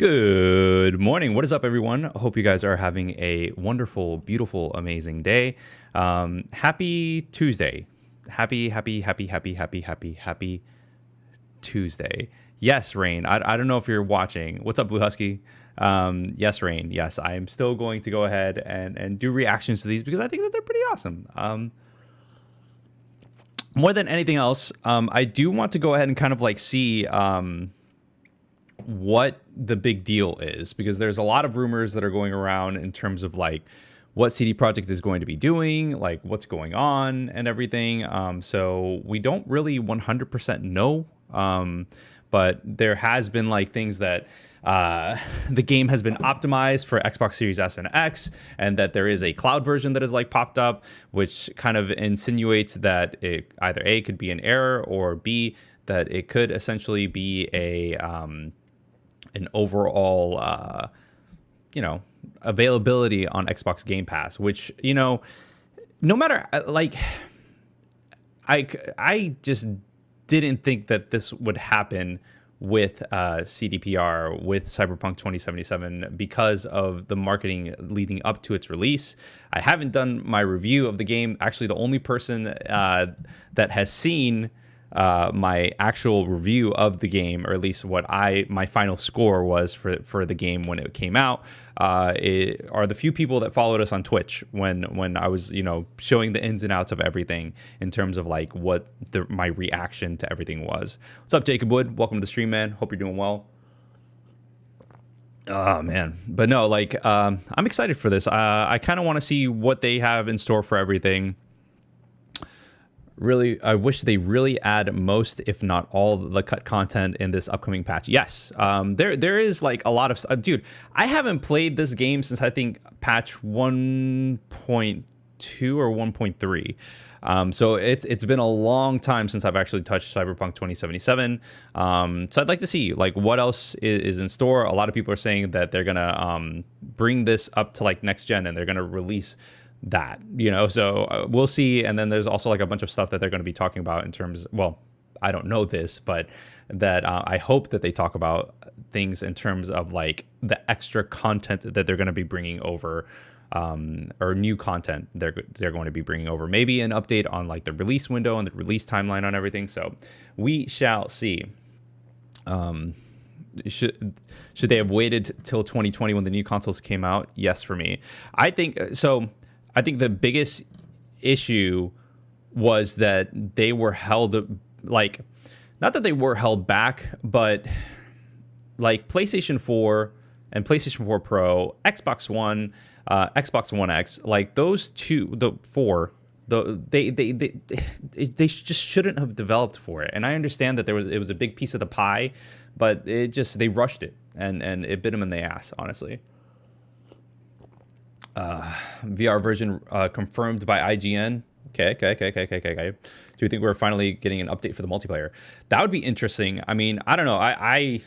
Good morning. What is up, everyone? I hope you guys are having a wonderful, beautiful, amazing day. Happy Tuesday. Happy Tuesday. Yes, Rain. I don't know if you're watching. What's up, Blue Husky? Yes, Rain. Yes, I'm still going to go ahead and do reactions to these because I think that they're pretty awesome. More than anything else, I do want to go ahead and kind of like see what the big deal is, because there's a lot of rumors that are going around in terms of like what CD Projekt is going to be doing, like what's going on and everything. So we don't really 100% know, but there has been like things that the game has been optimized for Xbox Series S and X, and that there is a cloud version that has like popped up, which kind of insinuates that it either A, could be an error, or B, that it could essentially be a an overall, availability on Xbox Game Pass, which, no matter, like, I just didn't think that this would happen with CDPR, with Cyberpunk 2077, because of the marketing leading up to its release. I haven't done my review of the game. Actually, the only person that has seen my actual review of the game, or at least what my final score was for the game when it came out, are the few people that followed us on Twitch when I was showing the ins and outs of everything in terms of like what my reaction to everything was. What's up, Jacob Wood? Welcome to the stream, man. Hope you're doing well. Oh man, but no, like I'm excited for this. I kind of want to see what they have in store for everything. Really, I wish they really add most, if not all, the cut content in this upcoming patch. Yes, there is like a lot of dude. I haven't played this game since I think patch 1.2 or 1.3. So it's been a long time since I've actually touched Cyberpunk 2077. So I'd like to see like what else is in store. A lot of people are saying that they're gonna bring this up to like next gen, and they're gonna release that, so we'll see. And then there's also like a bunch of stuff that they're going to be talking about in terms, well, I don't know this, but that I hope that they talk about things in terms of like the extra content that they're going to be bringing over, or new content they're going to be bringing over, maybe an update on like the release window and the release timeline on everything. So we shall see. Should they have waited till 2020 when the new consoles came out? Yes, for me. I think so. I think the biggest issue was that they were held, like, not that they were held back, but like PlayStation 4 and PlayStation 4 Pro, Xbox One, Xbox One X, like those two, they just shouldn't have developed for it. And I understand that it was a big piece of the pie, but they rushed it, and it bit them in the ass, honestly. VR version confirmed by IGN. Okay. Do you think we're finally getting an update for the multiplayer? That would be interesting. I mean, I don't know. I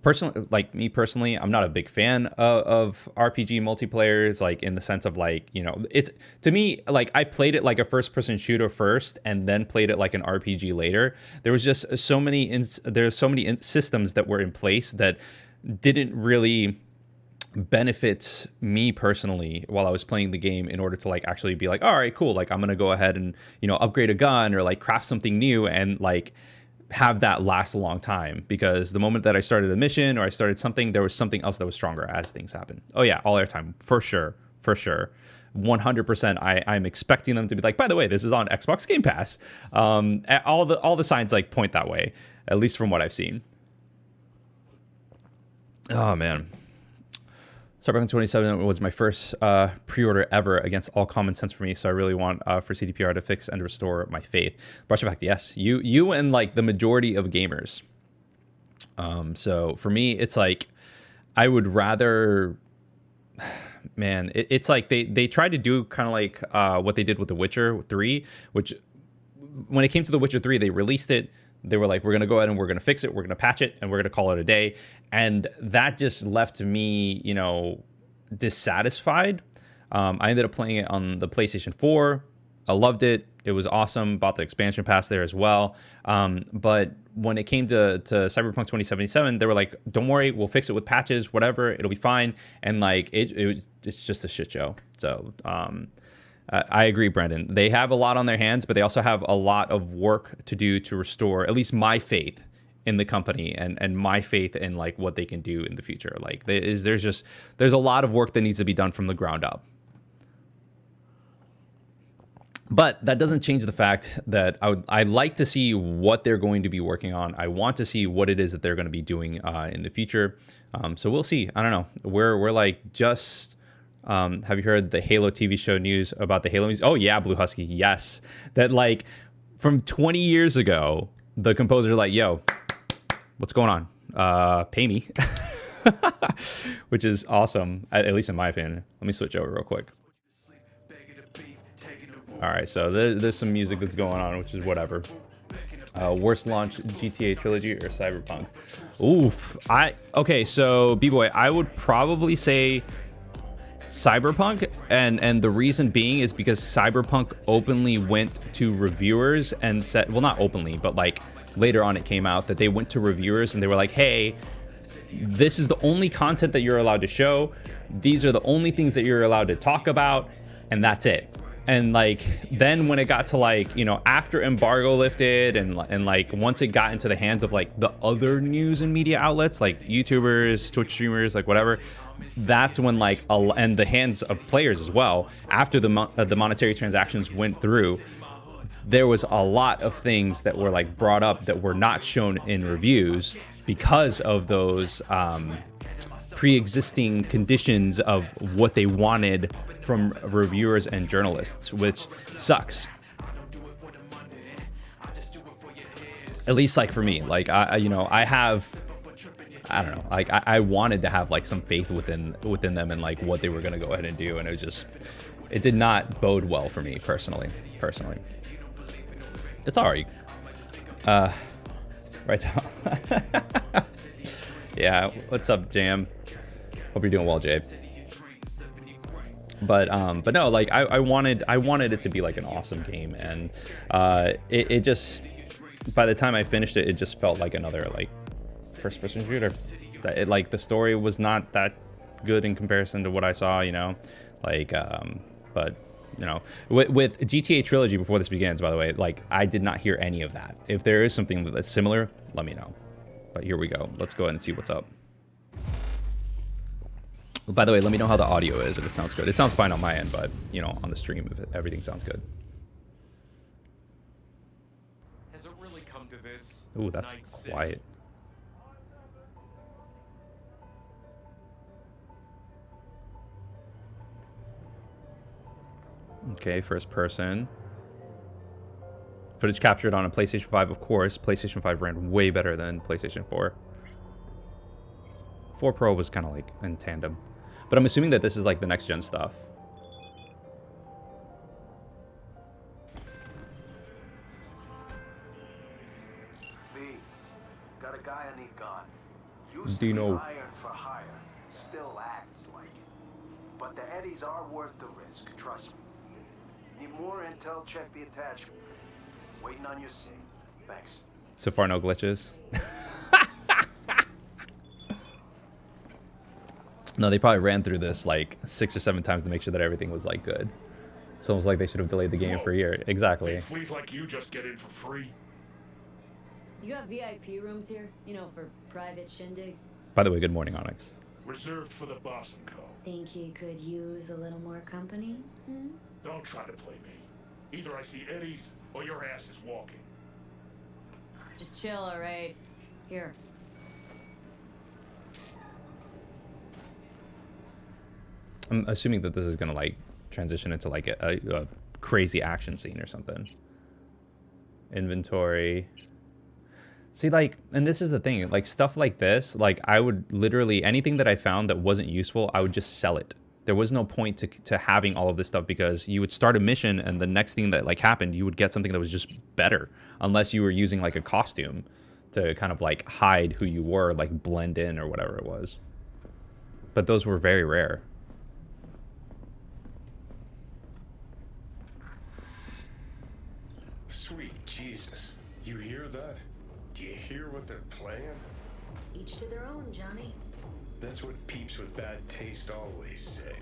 personally, like me personally, I'm not a big fan of RPG multiplayers, like in the sense of like, it's, to me, like I played it like a first person shooter first and then played it like an RPG later. There was just so many systems that were in place that didn't really benefits me personally while I was playing the game, in order to like actually be like, all right, cool, like I'm gonna go ahead and upgrade a gun or like craft something new and like have that last a long time. Because the moment that I started a mission or I started something, there was something else that was stronger as things happen. Oh yeah, all airtime for sure 100%. I'm expecting them to be like, by the way, this is on Xbox Game Pass. All the signs like point that way, at least from what I've seen. Oh man, Cyberpunk 2077 was my first pre-order ever against all common sense for me, so I really want for CDPR to fix and restore my faith. Brush effect, yes. You and like the majority of gamers. So for me, it's like I would rather, man, it's like they tried to do kind of like what they did with The Witcher 3, which when it came to The Witcher 3, they released it. They were like, we're going to go ahead and we're going to fix it. We're going to patch it and we're going to call it a day. And that just left me, dissatisfied. I ended up playing it on the PlayStation 4. I loved it. It was awesome. Bought the expansion pass there as well. But when it came to Cyberpunk 2077, they were like, "Don't worry, we'll fix it with patches, whatever. It'll be fine." And like it's just a shit show. So I agree, Brendan. They have a lot on their hands, but they also have a lot of work to do to restore at least my faith in the company and my faith in like what they can do in the future. Like there's a lot of work that needs to be done from the ground up. But that doesn't change the fact that I'd like to see what they're going to be working on. I want to see what it is that they're going to be doing in the future. So we'll see. I don't know. We're like just. Have you heard the Halo TV show news about the Halo music? Oh yeah, Blue Husky. Yes, that like from 20 years ago, the composer like, "Yo, what's going on? Pay me," which is awesome. At least in my opinion. Let me switch over real quick. All right, so there's some music that's going on, which is whatever. Worst launch, GTA Trilogy or Cyberpunk? Oof. Okay, so B-Boy, I would probably say Cyberpunk, and the reason being is because Cyberpunk openly went to reviewers and said, well, not openly, but like later on it came out that they went to reviewers and they were like, "Hey, this is the only content that you're allowed to show. These are the only things that you're allowed to talk about, and that's it." And like then when it got to like, you know, after embargo lifted and like once it got into the hands of like the other news and media outlets like YouTubers, Twitch streamers, like whatever, that's when like and the hands of players as well, after the monetary transactions went through, there was a lot of things that were like brought up that were not shown in reviews because of those pre-existing conditions of what they wanted from reviewers and journalists, which sucks. At least like for me, like I don't know, like I wanted to have like some faith within them and like what they were gonna go ahead and do, and it did not bode well for me personally. It's alright. Right now. Yeah, what's up, Jam? Hope you're doing well, Jay. But no, like I wanted it to be like an awesome game, and it just, by the time I finished it, it just felt like another like first-person shooter. It, like the story was not that good in comparison to what I saw, you know, like but you know, with GTA Trilogy, before this begins, by the way, like I did not hear any of that. If there is something that's similar, let me know. But here we go. Let's go ahead and see what's up. By the way, let me know how the audio is, if it sounds good. It sounds fine on my end, but, you know, on the stream, if everything sounds good. Has it really come to this? Ooh, that's quiet. Okay, first person. Footage captured on a PlayStation 5, of course. PlayStation 5 ran way better than PlayStation 4. 4 Pro was kind of like in tandem. But I'm assuming that this is like the next gen stuff. B, got a guy I need gone. Used Dino. to be iron for hire. Still acts like it. But the Eddies are worth the risk, trust me. Need more intel, check the attachment. Waiting on your scene. Thanks. So far, no glitches. No, they probably ran through this like 6 or 7 times to make sure that everything was like good. It's almost like they should have delayed the game for a year. Exactly. Fleas like you just get in for free. You got VIP rooms here? You know, for private shindigs? By the way, good morning, Onyx. Reserved for the boss and co. Think you could use a little more company? Hmm? Don't try to play me. Either I see Eddies or your ass is walking. Just chill, alright? Here. I'm assuming that this is gonna like transition into like a crazy action scene or something. Inventory. See, like, and this is the thing, like stuff like this, like I would literally, anything that I found that wasn't useful, I would just sell it. There was no point to having all of this stuff, because you would start a mission and the next thing that like happened, you would get something that was just better, unless you were using like a costume to kind of like hide who you were, like blend in or whatever it was. But those were very rare. Sweet Jesus. You hear that? Do you hear what they're playing? Each to their own, Johnny. That's what peeps with bad taste always say.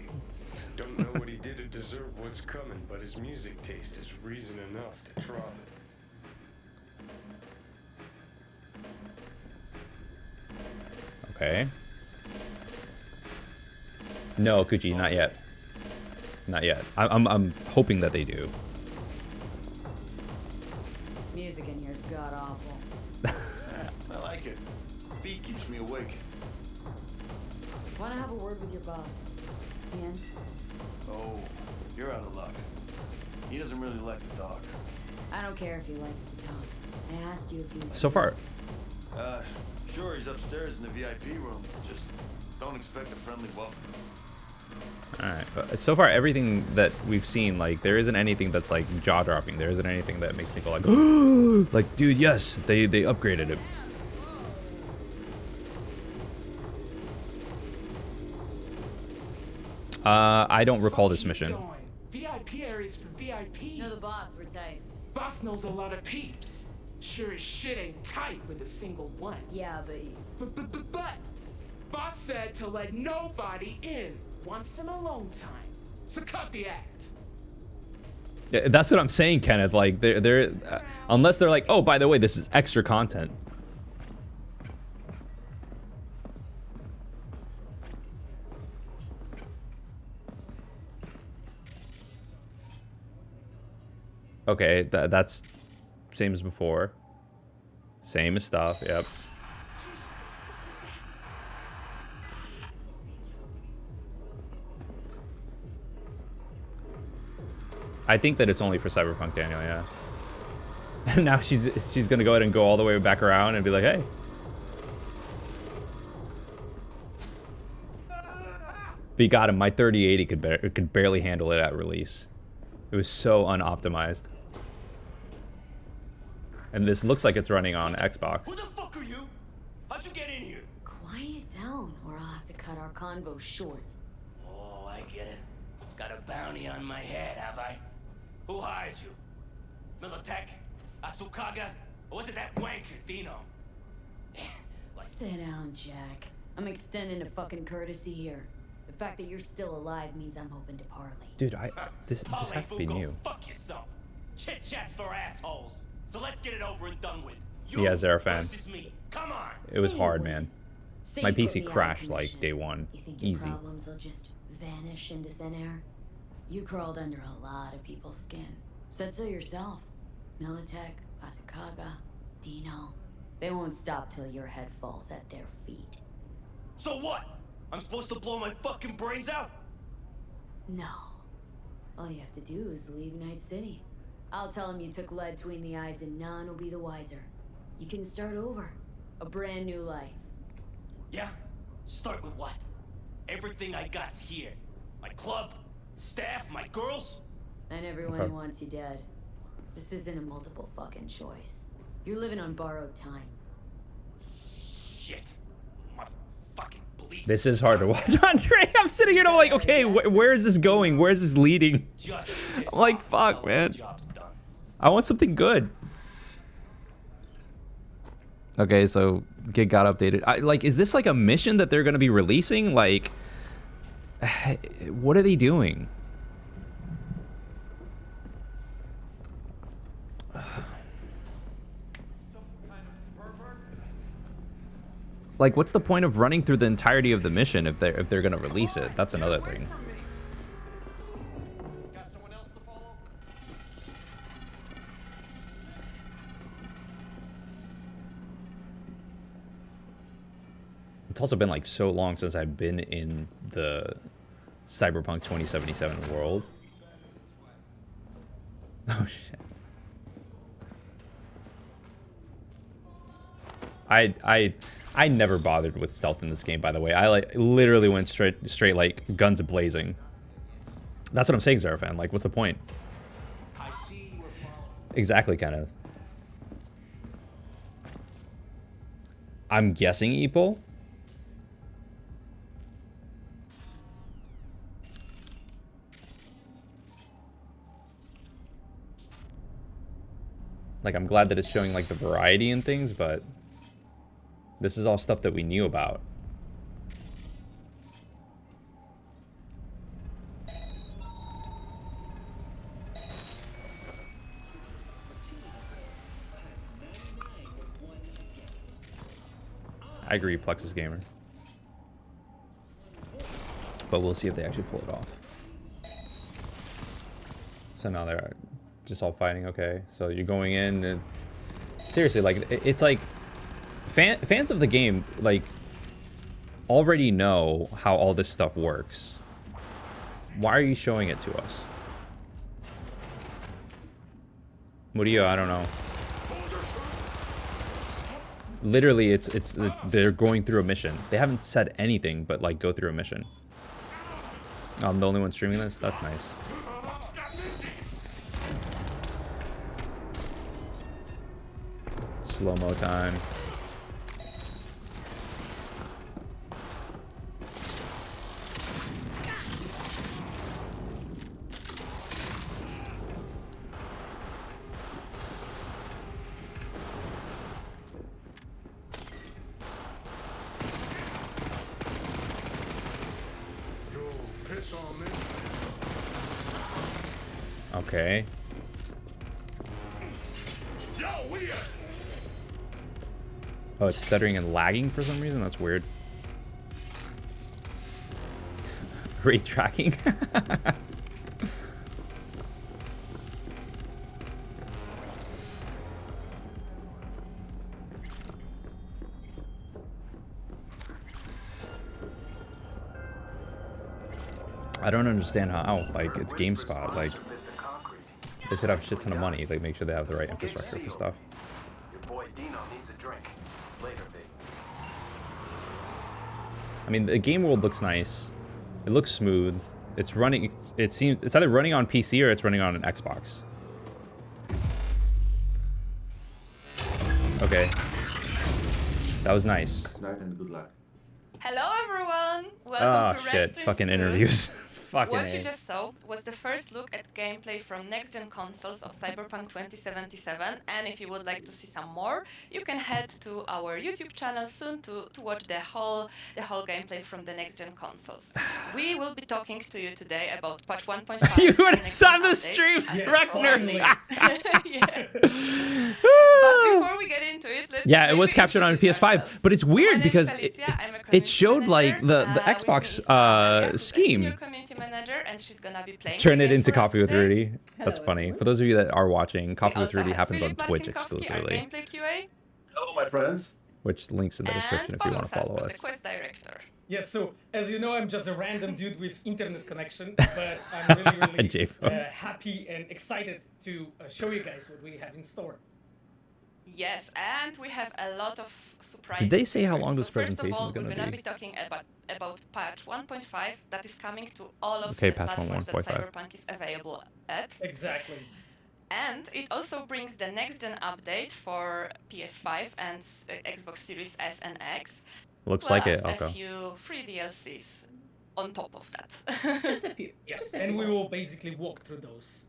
Don't know what he did to deserve what's coming, but his music taste is reason enough to trot it. Okay. No, Kuchi, not yet. Not yet. I'm hoping that they do. Music in here's god awful. I like it. Beat keeps me awake. Wanna have a word with your boss? Ian? Oh, you're out of luck. He doesn't really like to talk. I don't care if he likes to talk. I asked you if he was... So far, Sure, he's upstairs in the VIP room. Just don't expect a friendly welcome. alright. So far, everything that we've seen, like, there isn't anything that's, like, jaw-dropping. There isn't anything that makes me go, like, like, dude, yes, they upgraded it. I don't recall this mission. VIP areas for VIPs. No, the boss, we're tight. Boss knows a lot of peeps. Sure as shit ain't tight with a single one. Yeah, but... But boss said to let nobody in. Wants some alone time. So cut the act. Yeah, that's what I'm saying, Kenneth. Like, they're unless they're like, oh, by the way, this is extra content. Okay, that's same as before. Same as stuff, yep. I think that it's only for Cyberpunk, Daniel, yeah. And now she's gonna go ahead and go all the way back around and be like, hey. But you got him. My 3080 could barely handle it at release. It was so unoptimized. And this looks like it's running on Xbox. Who the fuck are you? How'd you get in here? Quiet down, or I'll have to cut our convo short. Oh, I get it. Got a bounty on my head, have I? Who hired you? Militech? Asukaga? Or was it that wanker, Dino? Sit down, Jack. I'm extending a fucking courtesy here. The fact that you're still alive means I'm open to parley. Dude, this has to be new. Fuck yourself. Chit chats for assholes. So let's get it over and done with. Yeah, Zarafan. Versus me. Come on. It was Say hard, what? man. Say My you put PC me out of crashed like commission. day one. You think your Easy. problems will just vanish into thin air? You crawled under a lot of people's skin. Said so yourself. Militech, Asukaga, Dino. They won't stop till your head falls at their feet. So what? I'm supposed to blow my fucking brains out? No. All you have to do is leave Night City. I'll tell them you took lead between the eyes and none will be the wiser. You can start over. A brand new life. Yeah? Start with what? Everything I got's here. My club, staff, my girls. And everyone Okay. who wants you dead. This isn't a multiple fucking choice. You're living on borrowed time. Shit. Motherfucking bleed. This is hard to watch, Andre. I'm sitting here and I'm like, okay, where is this going? Where is this leading? Just I'm like, fuck, man. Job's done. I want something good. Okay, so gig got updated. Like, is this like a mission that they're gonna be releasing? Like, what are they doing? Like, what's the point of running through the entirety of the mission if they're gonna release it? That's another thing. It's also been like so long since I've been in the Cyberpunk 2077 world. Oh shit. I never bothered with stealth in this game, by the way. I like literally went straight like guns blazing. That's what I'm saying, Zarafan. Like, what's the point? Exactly, Kenneth. I'm guessing Eeple. Like, I'm glad that it's showing like the variety and things, but this is all stuff that we knew about. I agree, Plexus Gamer. But we'll see if they actually pull it off. So now they're just all fighting. Okay, so you're going in and seriously, like, it's like fans of the game like already know how all this stuff works. Why are you showing it to us? What do you? I don't know. Literally, it's they're going through a mission. They haven't said anything but like go through a mission. I'm the only one streaming this. That's nice. Slow-mo time. Okay. Oh, it's stuttering and lagging for some reason? That's weird. Ray tracking? I don't understand how, like, it's GameSpot, like, they should have a shit ton of money, like, make sure they have the right infrastructure for stuff. Your boy Dino needs a drink. Later, babe. I mean, the game world looks nice. It looks smooth. It's running, it seems, it's either running on PC or it's running on an Xbox. Okay. That was nice. Good night and good luck. Hello everyone! Welcome to shit. Red Fucking Stream interviews. 2. Fucking What A. you just saw was the first look at gameplay from next-gen consoles of Cyberpunk 2077, and if you would like to see some more, you can head to our YouTube channel soon to watch the whole gameplay from the next-gen consoles. We will be talking to you today about patch 1.5. You would have saw the stream, Yes, Reckner! yeah. But before we get into it, let's Yeah, it was maybe captured on introduce PS5, ourselves. but it's My weird name because is Alicia, I'm a it community showed like manager, the Xbox with me, Maria, who's a scheme. senior community manager, and she's gonna be playing Turn the it game into for us Coffee with today. Rudy. That's funny. For those of you that are watching, Coffee We with also Rudy have happens on Filip Twitch Marcinkowski, our exclusively, gameplay QA, Hello, my friends. which links in the description and if you want to Paweł follow Sasko, us. the quest director. Yes, so as you know, I'm just a random dude with internet connection, but I'm really JFO. happy and excited to show you guys what we have in store. Yes, and we have a lot of surprises. Did they say how long So this first of presentation all, is going we're to gonna be? be talking about patch 1.5 that is coming to all of Okay, the patch platforms that 1.5. Cyberpunk is available at. Exactly. And it also brings the next-gen update for PS5 and Xbox Series S and X. Looks plus like it. a Okay. few free DLCs on top of that. Just a few. Yes, Just a and few we more. will basically walk through those.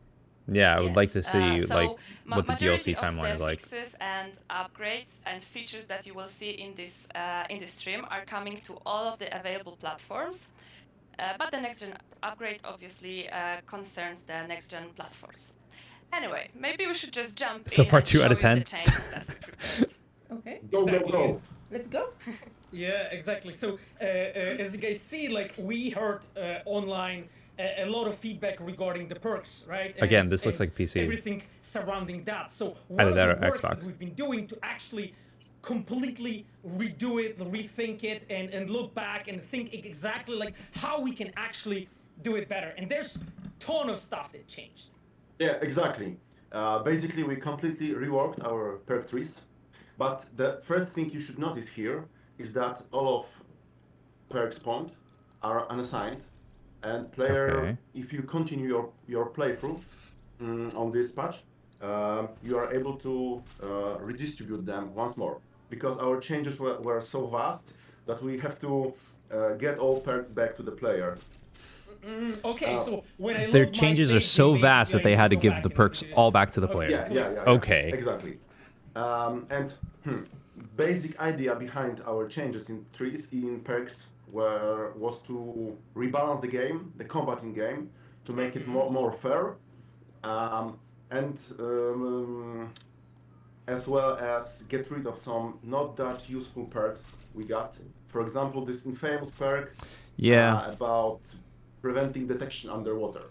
Yeah, I would Yes, like to see so like what the majority DLC of timeline the is like. Fixes and upgrades and features that you will see in this stream are coming to all of the available platforms. But the next gen upgrade obviously concerns the next gen platforms. Anyway, maybe we should just jump So in far, and 2 out of show you 10. the changes that we prepared. Okay. Go, Exactly. go, go. Let's go. Yeah, exactly. So as you guys see, like we heard online a lot of feedback regarding the perks, right? Again, this looks like PC. Everything surrounding that. So Either one of that the or works that Xbox. we've been doing to actually completely redo it, rethink it, and look back and think exactly like how we can actually do it better. And there's a ton of stuff that changed. Yeah, exactly. Basically, we completely reworked our perk trees. But the first thing you should notice here is that all of perks point are unassigned. And player, Okay. if you continue your playthrough on this patch, you are able to redistribute them once more. Because our changes were so vast that we have to get all perks back to the player. Okay, so when I Their load my changes are save so game, vast that basically, they I had to go give back the and perks do this. all back to the Okay. player. Yeah. Okay. Exactly. And basic idea behind our changes in trees in perks was to rebalance the game, the combat in game, to make it more fair, and as well as get rid of some not that useful perks we got. For example, this infamous perk about preventing detection underwater.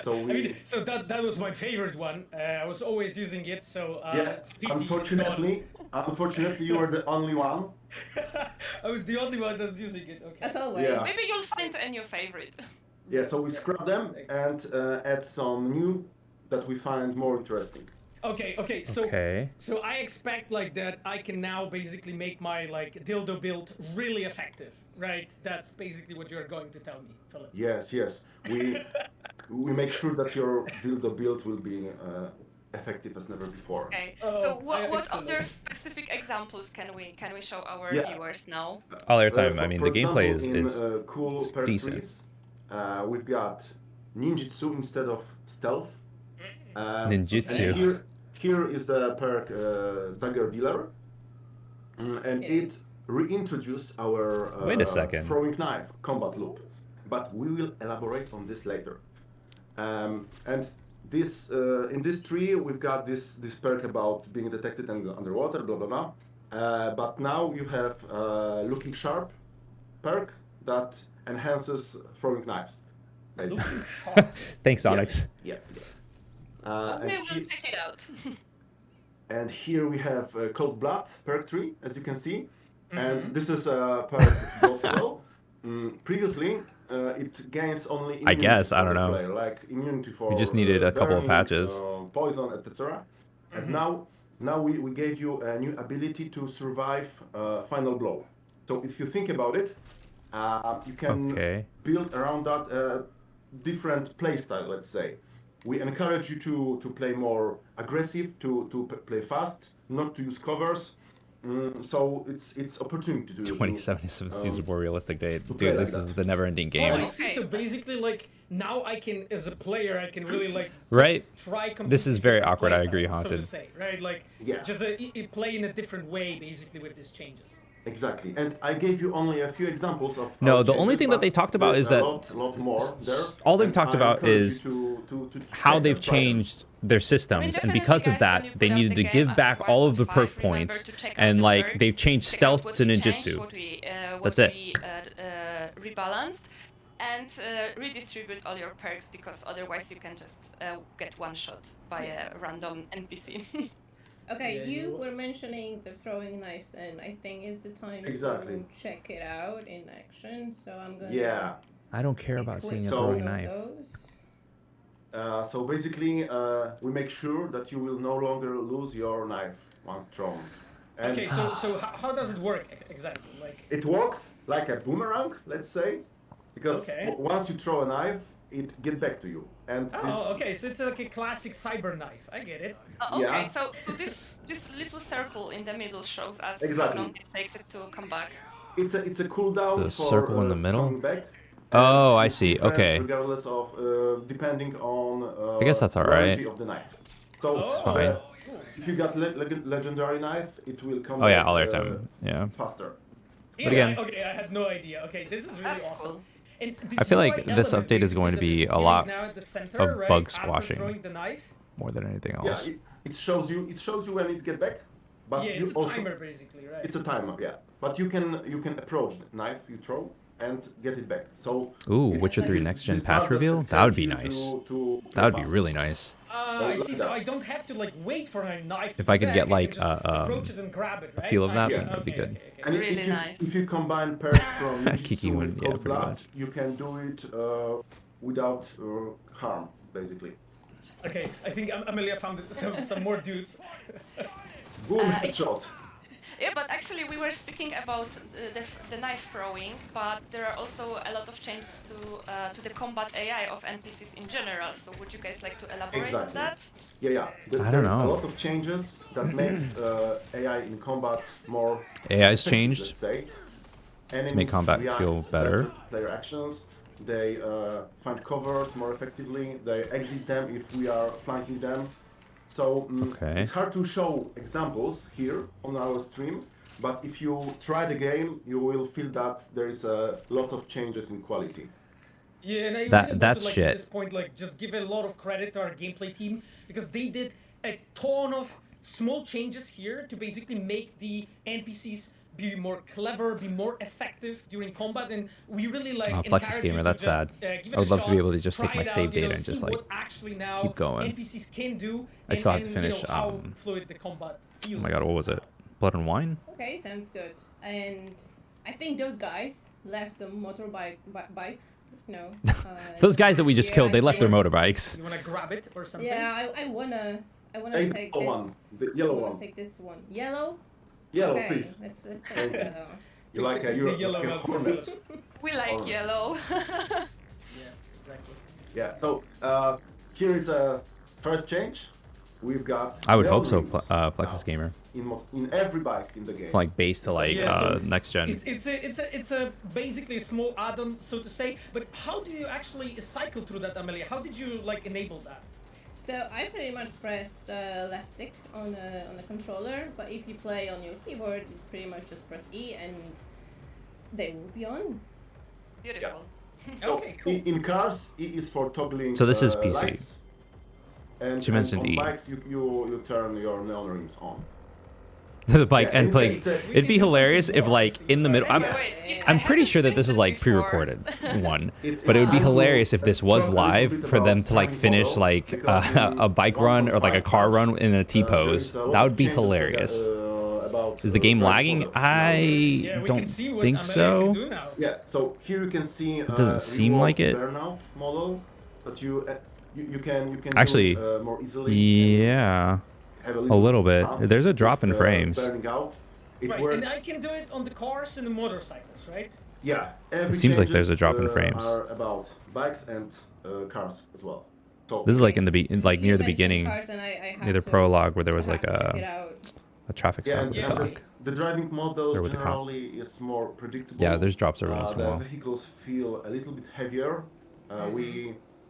So I mean, so that was my favorite one. I was always using it. So it's pity unfortunately, you were the only one. I was the only one that was using it. Okay. As always. Yeah. Maybe you'll find a new favorite. Yeah. So we scrap them and add some new that we find more interesting. Okay. So I expect like that I can now basically make my like dildo build really effective, right? That's basically what you're going to tell me, Philip. Yes. We make sure that your dildo build will be effective as never before. Okay. So what other specific examples can we show our viewers now? All their time. I mean, the gameplay is cool decent. trees, we've got ninjutsu instead of stealth. Ninjutsu. And here is the perk Dagger Dealer, and it reintroduced our Wait a second. throwing knife combat loop, but we will elaborate on this later. And this in this tree we've got this perk about being detected underwater, blah blah blah. But now you have looking sharp perk that enhances throwing knives. Thanks, Onyx. Yeah. We will check it out. And here we have Cold Blood perk tree, as you can see. And this is a perk Blood Flow. Previously, it gains only immunity I guess, I don't know. player, like immunity for We just needed a couple of burning, patches. Poison, etc. And now we gave you a new ability to survive final blow. So if you think about it, you can build around that different playstyle, let's say. We encourage you to play more aggressive, to play fast, not to use covers. So it's opportunity to 2077 seems a more realistic date. Dude, play this like is that. the never-ending game. Oh, I see. So basically, like now I can, as a player, I can really like Right? try. This is very different awkward. I playstyles, agree, so to Haunted. say, right? Like just play in a different way, basically, with these changes. Exactly, and I gave you only a few examples of. No, the changes, only thing that they but talked about there's is that a lot more there. all they've and talked I about encourage is you to how check they've and try them. changed their systems, and definitely, because of guys, that, when you they put out needed the to game give back all of the 1.5, perk remember points, to check out and the like perks, they've changed check out stealth what to we changed, ninjutsu. what That's it. we rebalanced, and redistribute all your perks, because otherwise you can just get one shot by a random NPC. Okay, you were mentioning the throwing knives, and I think it's the time Exactly. to check it out in action. So I'm gonna. Yeah. I don't care about seeing a So- throwing one of knife. those. So basically, we make sure that you will no longer lose your knife once thrown. And Okay, so how does it work exactly? Like it works like a boomerang, let's say, because once you throw a knife, it gets back to you. And okay, so it's like a classic cyber knife. I get it. Okay, Yeah. so this little circle in the middle shows us Exactly. how long it takes it to come back. it's a cooldown The for circle in the middle? coming back. Oh, And I it's see. different Okay. Regardless of depending on I guess that's all rarity right. of the knife. So It's fine. if you got legendary knife, it will come. Oh yeah, back, all their time. Yeah. faster. Yeah, again- okay, I had no idea. Okay, this is really That's awesome. cool. And I feel this like UI this element update is going to basically be that a is lot now at the center, of right, bug after squashing throwing the knife. more than anything Yeah, else. it shows you when it get back, but Yeah, you it's a also timer basically, right? it's a timer, yeah. But you can approach the knife you throw and get it back. So Ooh, it- Witcher 3 this- Next Gen this patch part that reveal? That would be encourage nice. you to That would be fast. really nice. I see. So I don't have to like wait for my knife. If to I could back, get, can like, just a, approach it and grab it, right? feel of that, then that would be good. And Really if you nice. if you combine perks from Kiki Ninjutsu would- with yeah, Cold pretty Blood, much. you can do it without harm, basically. Okay, I think Amelia found some more dudes. Boom, headshot. Yeah, but actually we were speaking about the knife throwing, but there are also a lot of changes to the combat AI of NPCs in general. So would you guys like to elaborate on Exactly. that? Yeah. I don't There's know. a lot of changes that makes AI in combat more AI's effective, changed let's say. to make combat feel react better. to player actions. They find covers more effectively. They exit them if we are flanking them. So it's hard to show examples here on our stream, but if you try the game, you will feel that there is a lot of changes in quality. Yeah, and I that's to, like, shit. At this point, like, just give a lot of credit to our gameplay team because they did a ton of small changes here to basically make the NPCs be more clever, be more effective during combat, and we really like. Plexus Gamer, that's sad. I would love to be able to just take my save data and just like keep going. NPCs can do. I still have to finish. How fluid the combat feels. Oh my god, what was it? Blood and Wine? Okay, sounds good. And I think those guys left some bikes. No. Those guys that we just killed, they left their motorbikes. You wanna grab it or something? Yeah, I wanna take this one. The yellow one. Take this one. Yellow. Yellow, okay, please. Let's take yellow. You like a yellow hornet? We like yellow. Yeah, exactly. Yeah. So here is a first change. We've got. I would hope so, Plexus Gamer. In every bike in the game. It's like base to like next gen. It's a basically a small add-on, so to say. But how do you actually cycle through that, Amelia? How did you like enable that? So I pretty much pressed left stick on the controller, but if you play on your keyboard, you pretty much just press E and they will be on. Beautiful. Yeah. So okay, cool. In cars, E is for toggling. So this is PC. Lights. And, she mentioned on E. bikes, you turn your neon rims on. The bike and like it'd be hilarious if like in the middle. I'm pretty sure that this is like pre-recorded one, but it would be hilarious if this was live for them to like finish like a bike run or like a car run in a T pose. That would be hilarious. Is the game lagging? I don't think so. Yeah. So here you can see. It doesn't seem like it. Burnout model, but you can actually do it, more easily. Yeah. A little bit. There's a drop in frames. Right, and I can do it on the cars and the motorcycles, right? Yeah. It seems like there's a drop in frames. Are about bikes and cars as well. So this is like in the like near the beginning, near the prologue, where there was like a traffic stop with a dock. The driving model generally is more predictable. Yeah, there's drops every once in a while. The vehicles feel a little bit heavier.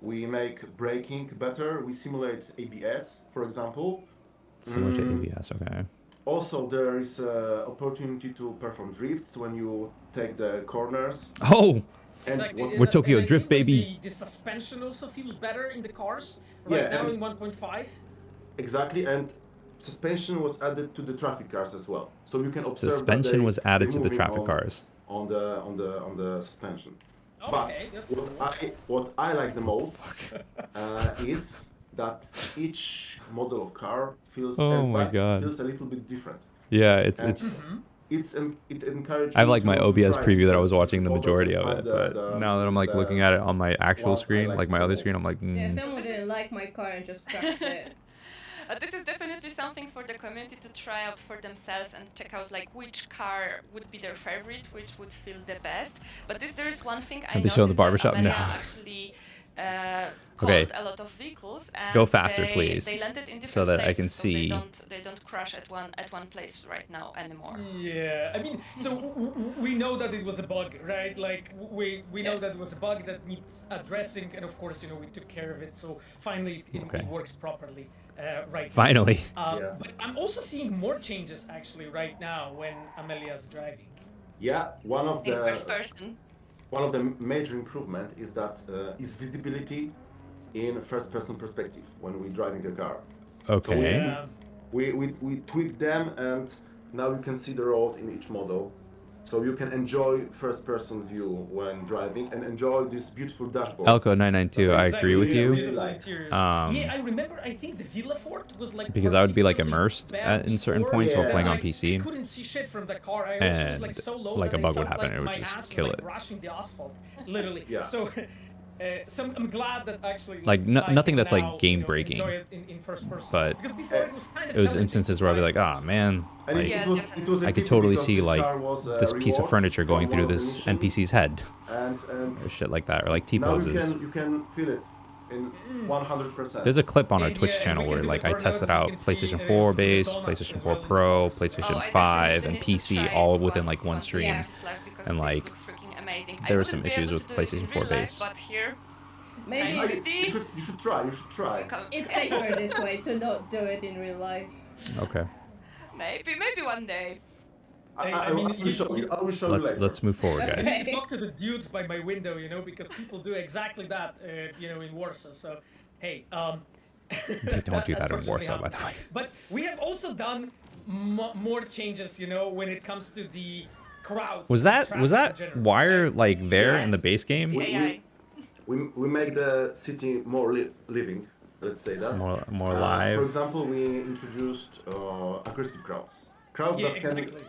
We make braking better. We simulate ABS, for example. Similar to ABS, okay. Also, there is opportunity to perform drifts when you take the corners. Oh! And we're Tokyo Drift, baby! The suspension also feels better in the cars right now in 1.5. Exactly, and suspension was added to the traffic cars as well. So you can observe suspension was added to the traffic cars. On the suspension. Okay, but what I like the most is that each model of car feels feels a little bit different. Yeah, it encourages. I have like my OBS preview that I was watching the majority of it, but now that I'm like looking at it on my actual screen, like my other screen, I'm like. Yeah, someone didn't like my car and just crashed it. This is definitely something for the community to try out for themselves and check out like which car would be their favorite, which would feel the best. But there is one thing I noticed show the barbershop? that No. actually Okay. a lot of vehicles and go faster, please, they landed in so that places, I can see. So they don't crash at one place right now anymore. Yeah, I mean, so we know that it was a bug, right? Like we know that it was a bug that needs addressing, and of course, we took care of it. So finally, it works properly. Right. Finally. But I'm also seeing more changes actually right now when Amelia's driving. Yeah, one of in first person. One of the major improvement is that is visibility in first-person perspective when we're driving a car. Okay. So we tweaked them, and now you can see the road in each model. So you can enjoy first-person view when driving and enjoy this beautiful dashboard. Elko992, I agree with you. Yeah, I remember. I think the Villa Fort was like because I would be like immersed in certain points while playing on PC. I couldn't see shit from the car. I and was like so low like a bug would happen, like and it would just kill it. Brushing the asphalt, literally. Yeah. So I'm glad that actually like nothing that's like game breaking, in first person. But because before it was kind of instances where I'd be like, oh man, like, it I could totally see like this piece of furniture going through this NPC's head, or shit like that, or like T poses. Now you can feel it in 100%. There's a clip on our Twitch channel where like I tested out PlayStation 4 base, PlayStation 4 Pro, PlayStation 5, and PC all within like one stream, and like amazing. There I were some wouldn't be issues able with to do it in PlayStation 4 real life, base. but here, Maybe I it's, see. You should try. You should try. it's safer this way to not do it in real life. Okay. Maybe one day. I will show you. I will show you later. Let's move forward, guys. I need to talk to the dudes by my window, you know, because people do exactly that, you know, in Warsaw. So, hey, They don't do that in unfortunately Warsaw, by happens. the way. But we have also done more changes, you know, when it comes to the crowds. Was and that traffic in general, wire right? like there in the Yes. base game? AI. We make the city more living. Let's say that. More For live. example, we introduced aggressive crowds. Crowds Yeah, that can. exactly.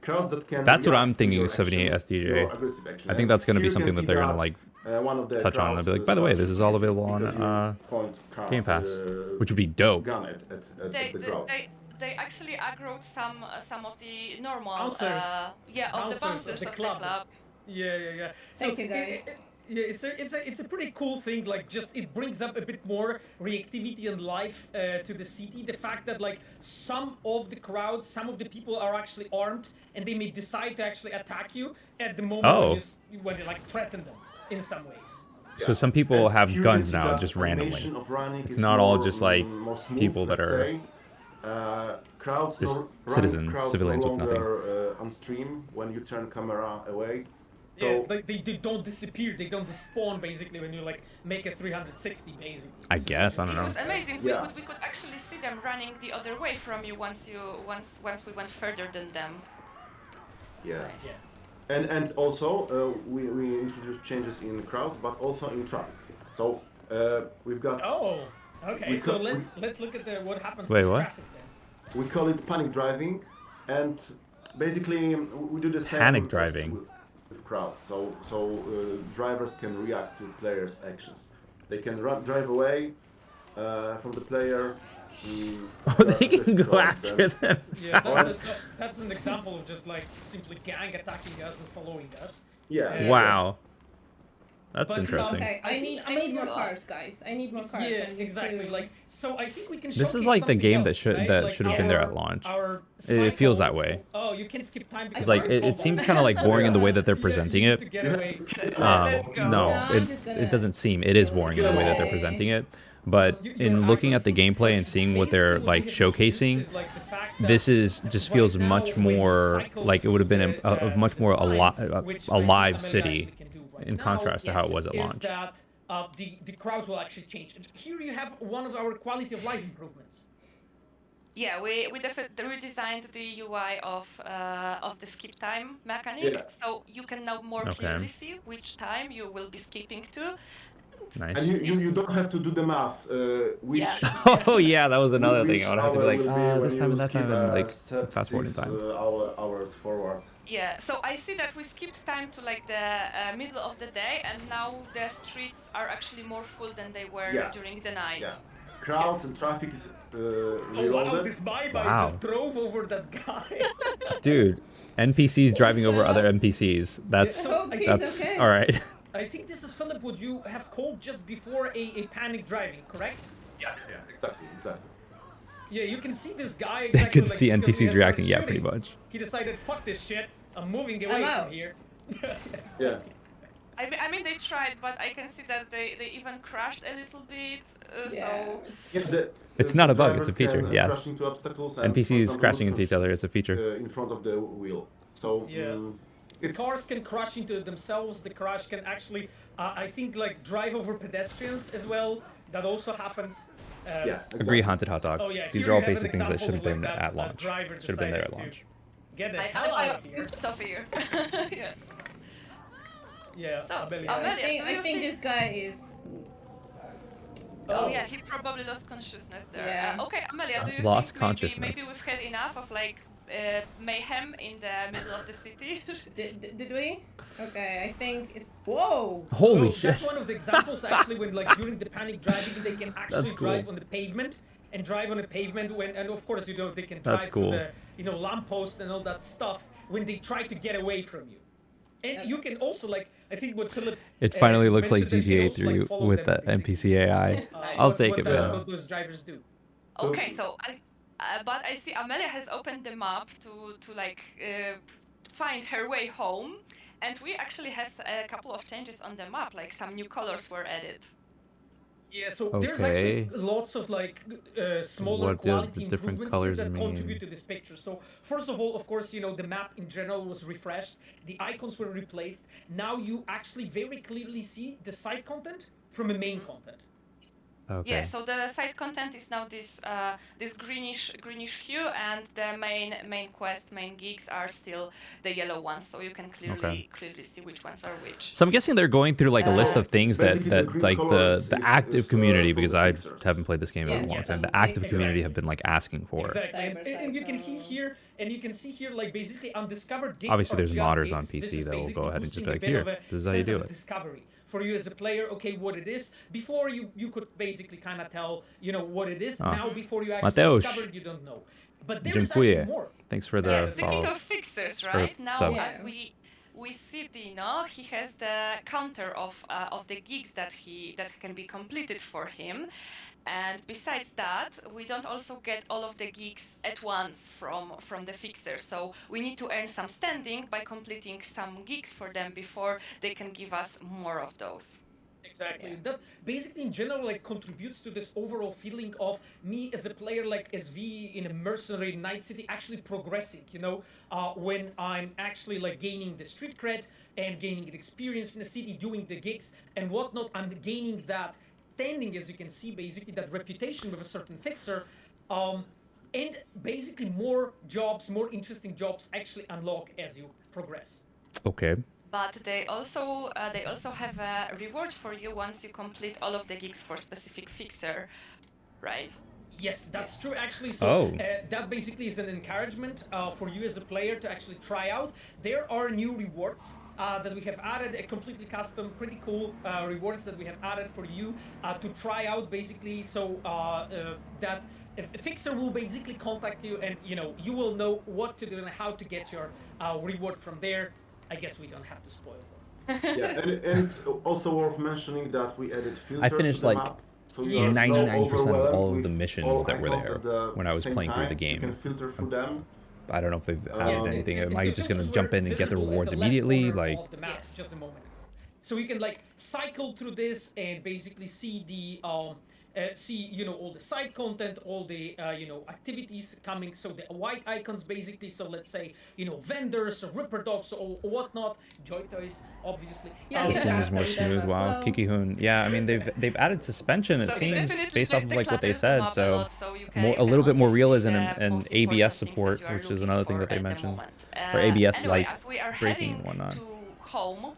Crowds that can. That's what react I'm to thinking your of 78 action, SDJ. your aggressive action. I think that's going to Here be you can something that see they're going to like one of the touch on. They'll crowds, be like, by the way, this is all available on because you point Game Pass, the which would be dope. gun at They, the they, crowd. they, they actually aggroed some of the normal Bouncers. of the bouncers of the of club. the club. Yeah. Thank you, guys. Yeah, it's a pretty cool thing. Like, just it brings up a bit more reactivity and life to the city. The fact that like some of the crowds, some of the people are actually armed, and they may decide to actually attack you at the moment Oh. when you like threaten them in some ways. So some people And have here you guns can see now, that just animation randomly. of running It's is not all more, just like more smooth, people that let's are say. Crowds just running citizens, crowds civilians no with nothing. longer on stream when you turn camera away. Yeah, So- like they don't disappear. They don't despawn basically when you like make a 360 basically. I guess, I don't It know. was amazing. Yeah. We could actually see them running the other way from you once we went further than them. Yeah. Nice. Yeah. And also we introduced changes in crowds, but also in traffic. So we've got Oh, okay. We So co- let's look at what happens Wait, to what? traffic then. we call it panic driving, and basically we do the same Panic as driving. with crowds. So drivers can react to players' actions. They can drive away from the player. Oh, they can just go cross after them. Yeah, that's an example of just like simply gang attacking us and following us. Yeah. Wow. That's But, interesting. Okay, I need more cars, guys. I need more cars. Yeah, I need exactly. to- Like, so I think we can. This is showcase like the something game that else, should right? that Like should have been there at our- launch. our It feels cycle- that way. Oh, you can skip time because It's like we're it seems football. kind of like boring in the way that they're Yeah, presenting you it. need to get away. Let's go. No, No, I'm it just gonna it doesn't seem. It is boring in the way that they're Okay. presenting it. But You're in looking at the actually- gameplay and seeing what they're basically like we have introduced showcasing, is, like, the fact that this is just right feels now much when you more cycle like it would have been a much more time, which I think alive Amelia city actually can do right in now, contrast to how it was at is launch. that the crowds will actually change. And here you have one of our quality of life improvements. Yeah, we redesigned the UI of the skip time mechanic, Yeah. so you can now more Okay. clearly see which time you will be skipping to. Nice. And you don't have to do the math. Which Yeah. Oh yeah, that was another which thing. I would have to be hour like, will be when this time you and that skip, time, and like fast forwarding 6 time. hours forward. Yeah, so I see that we skipped time to like the middle of the day, and now the streets are actually more full than they were Yeah. during the night. Yeah. Crowds and traffic is Oh wow, reloaded. this bye Wow. just drove over that guy. Dude, NPCs driving over other NPCs. That's I hope he's that's okay. all right. I think this is Philip, what you have called just before a panic driving, correct? Yeah, exactly. Yeah, you can see this guy. I Exactly, could like, see because he NPCs has reacting. started Yeah, pretty shooting. much. He decided, fuck this shit, I'm moving away I'm from out. here. Yes. Yeah. I mean they tried, but I can see that they even crashed a little bit. Yeah. So Yeah, It's the not a bug, drivers it's a feature, can, yes. crash into obstacles and, for NPCs example, crashing into push, each other. It's a feature. in front of the wheel. So Yeah. The it's cars can crash into themselves. The crash can actually, I think, like drive over pedestrians as well. That also happens. yeah. Exactly. Agree, haunted hot dog. Oh yeah. These here are all you have basic an things that example should have of, been like, that, at launch. driver Should have been there at decided launch. to Get the I hell out of here. Stop here. Yeah. Yeah. So, Amelia. Amelia, I think this guy is. Oh yeah, he probably lost consciousness there. Yeah. Okay, Amelia, do you Lost think consciousness. maybe we've had enough of like mayhem in the middle of the city? Did we? Okay, I think it's. Whoa! Holy Oh, shit. That's one of the examples actually when like during the panic driving they can actually That's cool. drive on the pavement and drive on the pavement when, and of course, you know, they can That's drive cool. to the, you know, lampposts and all that stuff when they try to get away from you. And you can also, like, I think what Philip. It finally looks like mentioned, that you GTA can also, 3 like, follow with them the basically. NPC AI. Nice. I'll What- take what it, the- man. What those drivers do. Okay, so but I see Amelia has opened the map to like find her way home, And we actually have a couple of changes on the map, like some new colors were added. Yeah, so there's actually lots of like smaller What do quality the different improvements here colors that mean? contribute to this picture. So first of all, of course, you know, the map in general was refreshed, the icons were replaced. Now you actually very clearly see the side content from the main content. Okay. Yeah, so the side content is now this this greenish hue, and the main quest, main gigs are still the yellow ones. So you can clearly see which ones are which. So I'm guessing they're going through like a list of things that like the active community, because I haven't played this game in a long time. The active community have been like asking for. Exactly, and you can see here like basically undiscovered gigs. Obviously, there's are modders just on gigs. PC that will go ahead and just be like, Boosting a here, bit of a this is how you sense do of it. discovery for you as a player. Okay, what it is. Before you could basically kind of tell, you know, what it is. Now before you actually Mateusz. discover it, you don't know. But there's actually more. Thanks for the Speaking follow. of fixers, right now sub. as we see Dino, he has the counter of the gigs that can be completed for him. And besides that, we don't also get all of the gigs at once from the fixer. So we need to earn some standing by completing some gigs for them before they can give us more of those. Exactly. That basically in general like contributes to this overall feeling of me as a player, like SV in a mercenary Night City, actually progressing, you know, when I'm actually like gaining the street cred and gaining the experience in the city, doing the gigs and whatnot. I'm gaining that standing, as you can see, basically that reputation with a certain fixer, and basically more jobs, more interesting jobs actually unlock as you progress. Okay. But they also have a reward for you once you complete all of the gigs for specific fixer, right? Yes, that's true actually. So that basically is an encouragement for you as a player to actually try out. There are new rewards that we have added, a completely custom, pretty cool rewards that we have added for you to try out basically. So that a fixer will basically contact you, and you know you will know what to do and how to get your reward from there. I guess we don't have to spoil more. Yeah, and it's also worth mentioning that we added filters I finished to the like map, so you are 99% of all of with the missions all that were icons there at the when I was same playing through the time. You game. can filter through them. I don't know if they've added anything. Am I just gonna filters jump were in and get the visible at rewards the left immediately? corner Like, of the map just a moment ago. So you can like cycle through this and basically see the you know all the side content, all the you know activities coming. So the white icons basically. So let's say you know vendors, or Ripper Dogs, or whatnot. Joy Toys, obviously. Yeah, it seems more smooth. Wow, Kiki-hoon. Yeah, I mean they've added suspension. It seems based off of like what they said. So a little bit more realism and ABS support, which is another thing that they mentioned, or ABS anyway, like as we are braking heading and whatnot. to home,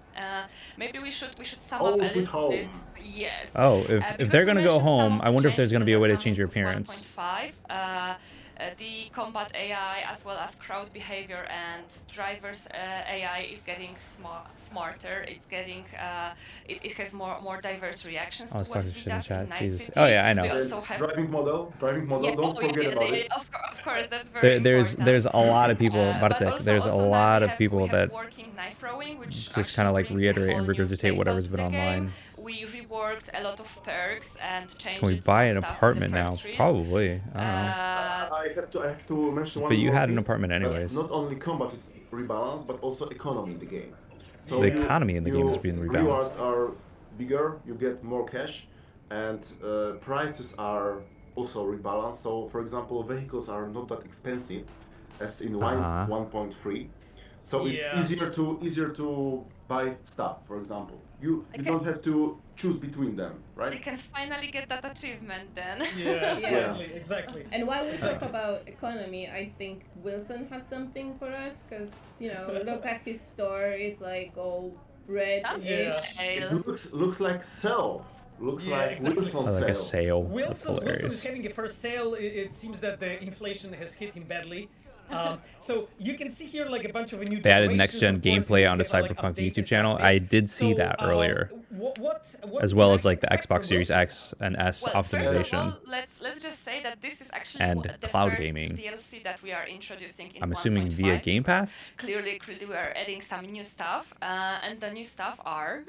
maybe we should sum up a little bit. Yes. Oh, if they're gonna go home, I wonder if there's gonna be a way to change your coming appearance. with 1.5. The combat AI as well as crowd behavior and drivers AI is getting smarter. It's getting it has more diverse reactions Oh, to what talking it shit in does chat. in Night Jesus. City. Oh yeah, I know. We also have Driving model. Don't forget about it. Of course, that's very important. There's a lot of people, But Bartek. also- There's a also now lot we of have- people we have that working knife throwing, which just kind of like actually brings a reiterate and whole new regurgitate taste whatever's of been the game. online. We reworked a lot of perks and changes. Can we buy an some stuff in the apartment now? perk trees. Probably. I don't know. I have to mention one But you more had an thing, apartment that anyways. Not only combat is rebalanced, but also economy in the game. So The economy in the game is being rewards rebalanced. are bigger, you get more cash, and prices are also rebalanced. So, for example, vehicles are not that expensive as in 1.3. So it's easier to buy stuff. For example, you don't have to choose between them, right? We can finally get that achievement then. Yeah, exactly. And while we talk about economy, I think Wilson has something for us, because, you know, look at his store, it's like all red-ish. It looks like sale. Looks like Wilson's like a sale. Wilson is having a first sale. It seems that the inflation has hit him badly. So you can see here like a bunch of new. They added NextGen gameplay on the Cyberpunk YouTube channel. I did see that earlier, as well as like the Xbox Series X and S optimization. First of all, let's just say that this is actually and the cloud first gaming. DLC that we are introducing in I'm assuming 1.5. via Game Pass. Clearly, we are adding some new stuff, and the new stuff are.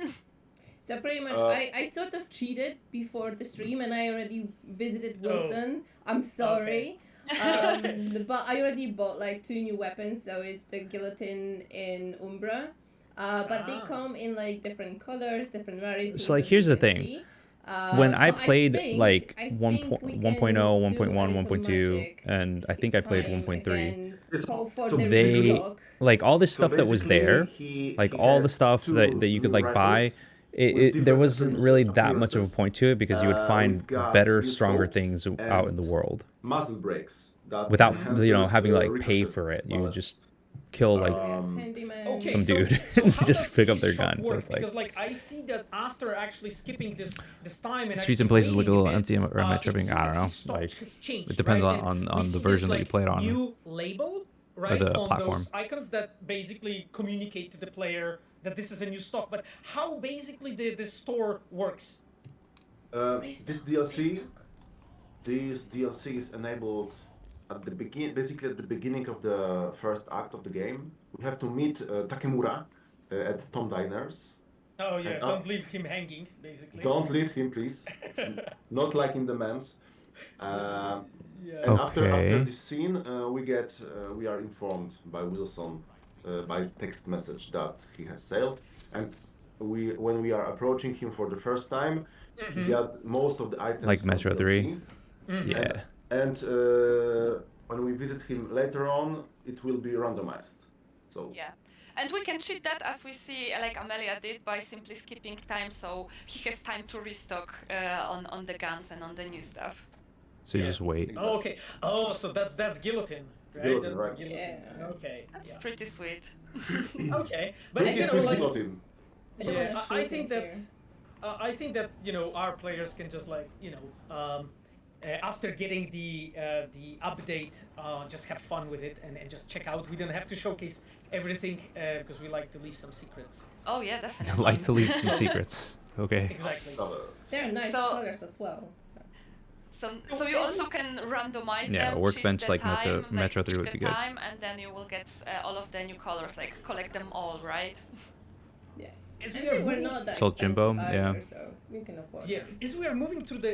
So pretty much, I sort of cheated before the stream, and I already visited Wilson. I'm sorry. But I already bought like 2 new weapons. So it's the guillotine in Umbra, But they come in like different colors, different varieties. So like as here's you the can thing. see. When I But played like I 1.0, think we 1.0, can 1.1, do 1.2, magic, and I think I played time 1.3. again, hope for So the They restock. like all this So stuff that was basically, there, he like all the has stuff two that you could new like buy. rifles with There different wasn't really that much of a appearances. point to it because you would find We've got better, new stronger scopes things out in and the world muzzle brakes that without enhances having to like pay ricochet for it. You would bullets. just kill like Handyman. Okay, some so, dude so and how just does pick up his their shop gun. So work? it's like Because like I see that after actually skipping this time and streets and actually places look a waiting little bit, empty. Am I it tripping? seems I like don't his know. stock Like has changed, it depends right? on we the see version this, that you play it on. New label, right, the on platform. those icons that basically communicate to the player that this is a new stock. But how basically the store works? This DLC, is enabled at the basically at the beginning of the first act of the game. We have to meet Takemura at Tom Diner's. Oh yeah, And, don't leave him hanging, basically. Don't leave him, please. Not like in the memes. Yeah. And after Okay. this scene, we are informed by Wilson by text message that he has sailed, and when we are approaching him for the first time, he got most of the items Like from Metro 3. DLC. Yeah. And when we visit him later on, it will be randomized. So Yeah. And we can cheat that as we see, like Amelia did, by simply skipping time, so he has time to restock on the guns and on the new stuff. So you just wait. Oh, okay. Oh, so that's guillotine, right? Guillotine, That's right. the guillotine. Yeah. Okay. That's Yeah. pretty sweet. Okay, but pretty you know, sweet like, guillotine. I don't yeah, wanna I shoot think him that here. I think that our players can just like after getting the update, just have fun with it and just check out. We don't have to showcase everything because we like to leave some secrets. Oh yeah, I definitely. like to leave some secrets. Okay. Exactly. They're nice So- colors as well. So you also can randomize Yeah, them, a workbench cheat the like time, Metro like 3 would skip be the good. time, and then you will get all of the new colors, like collect them all, right? Yes. As And we are they were moving- not that Told Jimbo, expensive yeah. either, so we can afford Yeah, them. as we are moving through the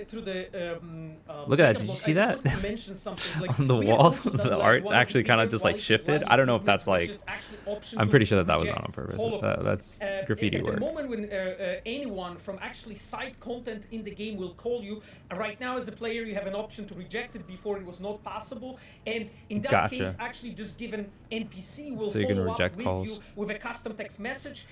Look at that, item did you block, see I just that? wanted to mention something, like, On the we have wall, also done, the like, art one of the actually kind of bigger just like quality shifted. of I don't know if life that's improvements, like, which is actually option I'm to pretty sure that was reject not on purpose. holograms. That's At graffiti the work. moment when anyone from actually side content in the game will call you, right now as a player you have an option to reject it before it was not possible, and in that Gotcha. case actually just give an NPC will So you can follow reject up with calls. you with a custom text message.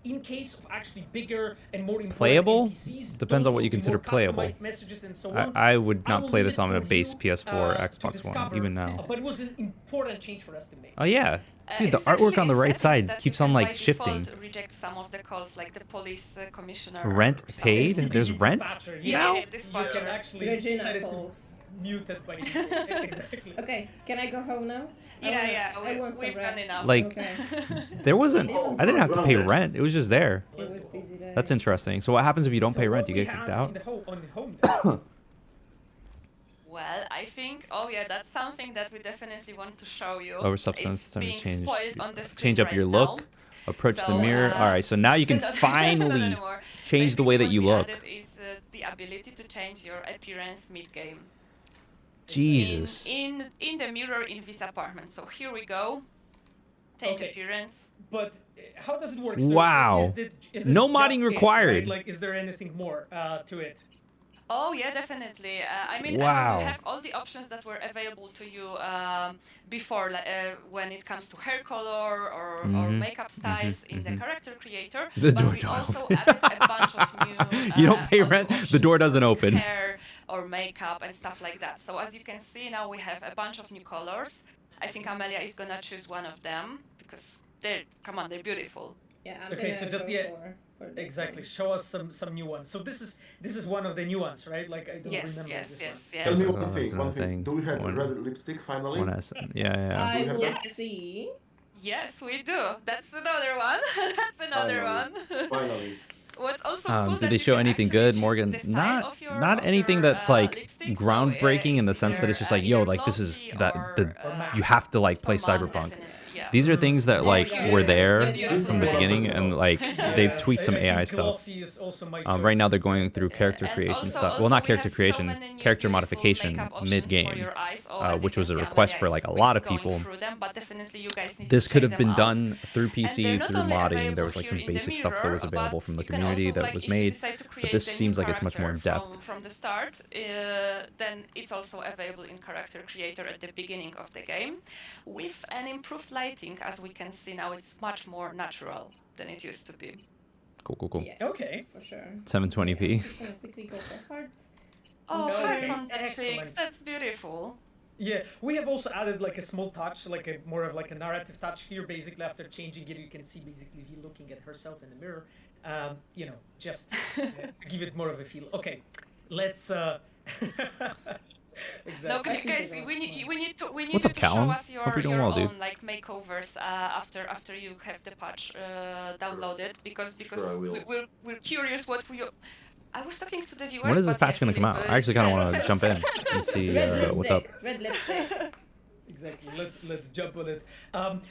In case of actually bigger and more important Playable? NPCs, Depends those on what will you be consider more playable. customized messages and so on. I would I not will play leave this it on a for base you, PS4, to Xbox One, discover, even now. but it was an important change for us to make. Oh yeah, dude, the It's artwork on the actually right in settings side that keeps you on can like by shifting. default reject some of the calls, like the police commissioner. Rent or something. paid? CBD There's rent dispatcher, Yeah, now? yeah, You dispatcher. can actually Regina set it to calls. muted by default. Exactly. Okay, can I go home now? Yeah, I want some we've done rest. enough. Like, Okay. there wasn't. I didn't have to pay rent. It was just there. It was busy day. That's interesting. So what happens if you don't So pay what rent? You we get kicked have out? in the on the home deck. Well, I think, oh yeah, that's something that we definitely want to show you. Over substance, It's time to being change. spoiled on the screen Change up right your now. look. Approach the So, mirror. All right, so now you can not finally anymore. change the way that Basically you what we look. added is the ability to change your appearance mid-game. Jesus. In the mirror in this apartment. So here we go. Change Okay. appearance. But how does it work? Wow. Is No it modding just it, required. right? Like, is there anything more to it? Oh yeah, definitely. I mean, Wow. you have all the options that were available to you before, when it comes to hair color or makeup styles in the character creator. The but door we don't also open. added a bunch of new. You don't pay rent, the options door doesn't for open. Hair or makeup and stuff like that. So as you can see now, we have a bunch of new colors. I think Amelia is gonna choose one of them because they're beautiful. Yeah, I'm Okay, gonna so just go yeah, for this exactly. one. Show us some new ones. So this is one of the new ones, right? Like I don't Yes, remember yes, this yes, one. yes. Tell me That's one another thing. One thing. thing. Do we have One- red lipstick finally? One S. Yeah. I Yeah. will Yes. see. Yes, we do. That's another one. That's another Finally. one. Finally. What's also cool Did that they you show can anything actually good, choose Morgan? the style Not of your- not of anything your, that's like lipstick. So, groundbreaking in the it's sense that it's either, just like, yo, either like this is glossy that or, the you have to like play for matte, Cyberpunk. definitely, yeah. Yeah. These are things that like There you were go. there This from is the what I'm beginning, looking and for. like they've tweaked some I AI think stuff. glossy is also my Right now choice. they're going through character And creation also, stuff. Well, not we character have so creation, many new character beautiful modification makeup options mid for game, your eyes. As you which can was a see, request Amelia for like a is lot of going people. through them, but definitely you guys need This to could check have them been out. done through And they're PC, not through only modding. There available was like here some in the basic stuff that mirror, was available but from the you can community also, that like, was if you made. decide to But create this the new seems like it's much more in character depth. from the start, then it's also available in Character Creator at the beginning of the game, with an improved lighting. As we can see now, it's much more natural than it used to be. Cool. Yes. Okay. For sure. 720p. Just gonna quickly go for hearts. Oh, Okay, hearts on the excellent. cheeks, that's beautiful. Yeah, we have also added like a small touch, like a more of like a narrative touch here. Basically, after changing it, you can see basically V looking at herself in the mirror. You know, just to give it more of a feel. Okay, let's. Exactly. No, Actually, guys, they don't we smell. need to What's up, show Callum? us your, Hope you're doing your well, dude. own like makeovers after you have the patch downloaded, because Sure, I will. we're curious what we. I was talking to the viewers. When is this but patch gonna come out? I actually kind of want to jump in and see Red what's up. lipstick. Red lipstick. Exactly. Let's jump on it.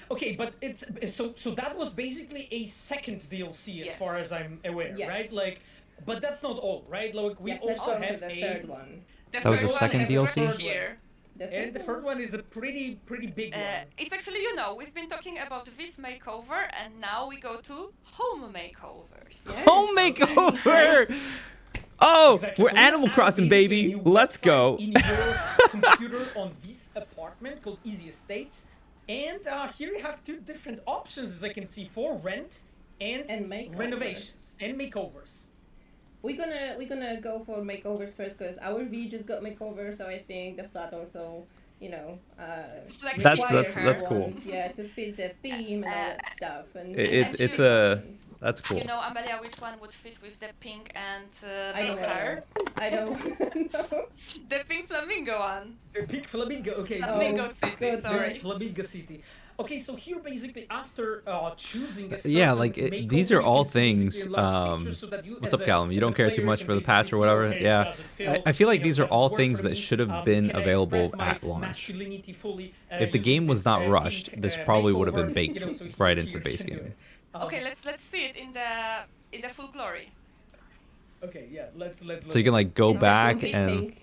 Okay, but it's so that was basically a second DLC as Yes. far as I'm aware, Yes. right? Like, but that's not all, right? Like we Yes, let's also go for have the a third one. The That was third the one second is DLC? right here. and the third one is a pretty big one. It's actually, we've been talking about this makeover, and now we go to home makeovers. Yes. Home makeover! Oh, Exactly. we're So we have Animal added Crossing, basically a baby. new Let's website go. In your computer on this apartment called Easy Estates, and here you have two different options, as I can see, for rent and makeovers. renovations and makeovers. We're gonna go for makeovers first because our V just got makeover, so I think the flat also, Like That's requires cool. one, yeah, to fit the theme and all that stuff. And It's that's cool. You know, Amelia, which one would fit with the pink and I blue don't hair? know. I don't know. The pink flamingo one. The Big Flamingo, okay. Flamingo City, goodness. sorry. Flamingo City. Okay, so here basically after choosing a Yeah, certain like makeover, these are you all can see basically things. a large picture so that you What's as up, a- Callum? You as don't a care too player much can for the patch or basically see, whatever. okay, Yeah, does it feel, I feel like you know, these are does it all work things for that me? should have been Can I available express my at launch. masculinity fully, If the using game was this, not pink, rushed, this probably would have been makeover, baked so right here into the base you can do game. it. Okay, let's see it in the full glory. Okay, yeah, let's. So you can like go It's back definitely and pink,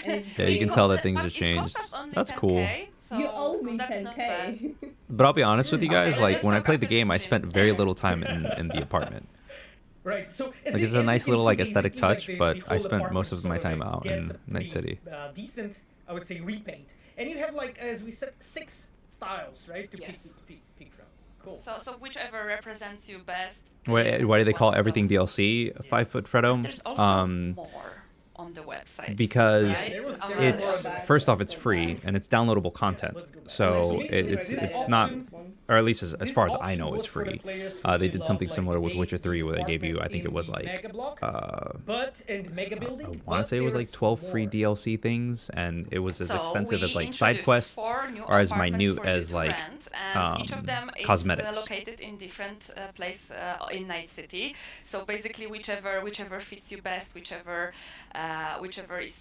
and it's yeah, you can pink. tell that things But have it changed. cost us only That's 10K, cool. so- You owe so me that's not 10K. But I'll be honest with you guys, Okay, like let's when I talk played the after the game, I stream. spent very little time in the apartment. Right, so Like it's a nice little like aesthetic touch, but I spent most of my time out in Night City. Decent, I would say, repaint. And you have like, as we said, 6 styles, right? To Yes. pick from. Cool. So whichever represents you best. Why do they call everything DLC? 5 foot Fredo? There's also more on the website. because right? There was- it's first off it's free and it's downloadable content, so it's not, or at least as far as I know, it's free. They did something similar with Witcher 3 where they gave you, I think it was like but and mega building. I want to say it was like 12 free DLC things, and it was as So extensive we as like side introduced quests 4 new or as apartments minute for as you to like rent, and each of them is cosmetics. located in different place in Night City. So basically, whichever fits you best, whichever is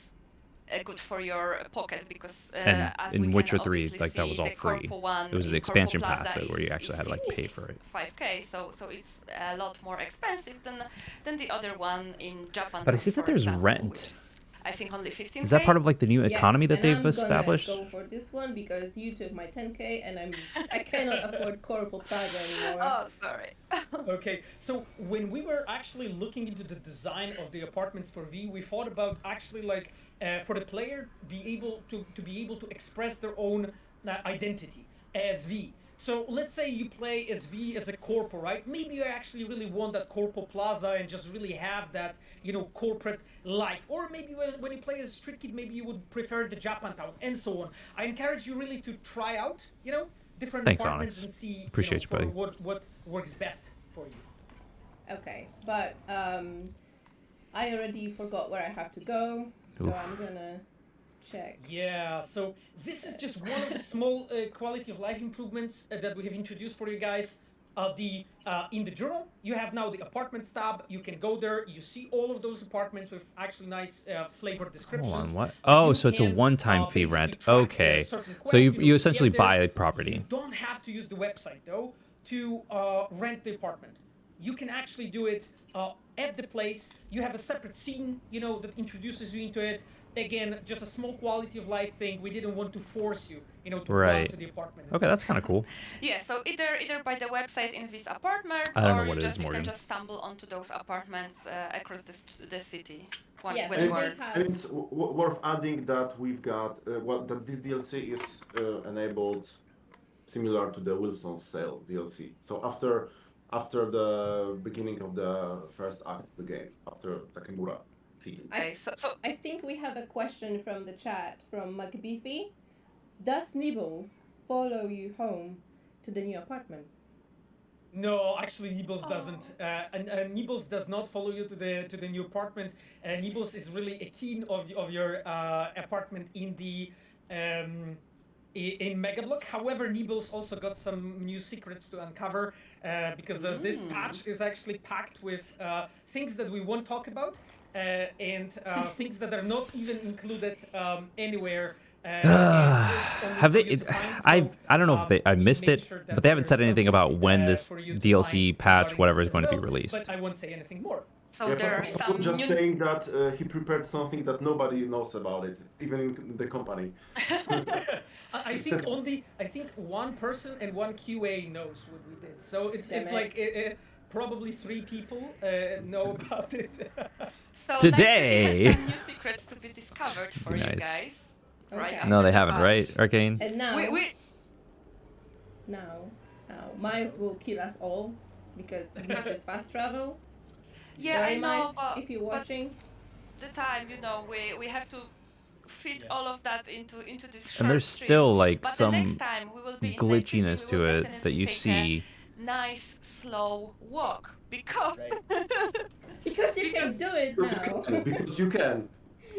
good for your pocket, because And as in we can Witcher 3, obviously like that see, was all the free. Corpo one It was in the expansion Corpo pass Plaza that where you is- actually had to like pay for it. 5K, so it's a lot more expensive than the other one in Japan. But I see that for there's example, rent. which is, I think only 15K. Is that part of like the new Yes, economy that and they've I'm gonna established? go for this one because you took my 10K and I cannot afford Corpo Plaza anymore. Oh, sorry. Okay, so when we were actually looking into the design of the apartments for V, we thought about actually like for the player be able to express their own identity as V. So let's say you play as V as a corpo, right? Maybe you actually really want that Corpo Plaza and just really have that, corporate life. Or maybe when you play as Street Kid, maybe you would prefer the Japantown and so on. I encourage you really to try out, different Thanks, apartments Onyx. and see Appreciate you, for buddy. what works best for you. Okay, but I already forgot where I have to go, so Oof. I'm gonna check. Yeah, so this is just one of the small quality of life improvements that we have introduced for you guys. In the journal, you have now the apartments tab. You can go there. You see all of those apartments with actually nice flavored descriptions. Hold on, what? Oh, You so it's a can, one-time fee basically rent. track, Okay. certain So you quests, you to essentially get there. buy a You property. don't have to use the website though to rent the apartment. You can actually do it at the place. You have a separate scene, that introduces you into it. Again, just a small quality of life thing. We didn't want to force you, to run Right. to the apartment. Okay, that's kind of cool. Yeah, so either by the website in this apartment, I don't know or what it is, you can Morgan. just stumble onto those apartments across the city. Yes, when and you they are- have- And it's worth adding that we've got that this DLC is enabled similar to the Wilson's Sale DLC. So after the beginning of the first act of the game, after Takemura scene. Okay, so I think we have a question from the chat from McBeefy. Does Nibbles follow you home to the new apartment? No, actually, Nibbles doesn't. And Nibbles does not follow you to the new apartment. Nibbles is really a keen of your apartment in the in Megablock. However, Nibbles also got some new secrets to uncover because this patch is actually packed with things that we won't talk about and things that are not even included anywhere. Have they? I don't know if I missed it, but they haven't said anything about when this DLC patch, whatever, is going to be released. But I won't say anything more. So there are I some was just new... saying that he prepared something that nobody knows about it, even in the company. I think one person and one QA knows what we did. So it's Damn it. like probably 3 people know about it. So Today. we have some new secrets to be discovered for you Nice. guys. Right Okay. after No, they the haven't, patch. right, Arcane? And now, We now, Miles will kill us all because we just fast travel. Yeah, Sorry, I know, Miles, but if you're watching. the time, we have to fit all of that into this short And there's stream. still like But the some next time we will be in Night City, glitchiness we to will it definitely that you take a see. nice slow walk because Because you can do it now. Because you can.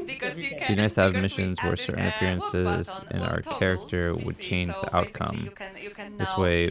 because you It'd can. It'd be nice to have because we missions where added certain a walk appearances button in on our toggle character to would PC, change so the basically outcome. you can This now way,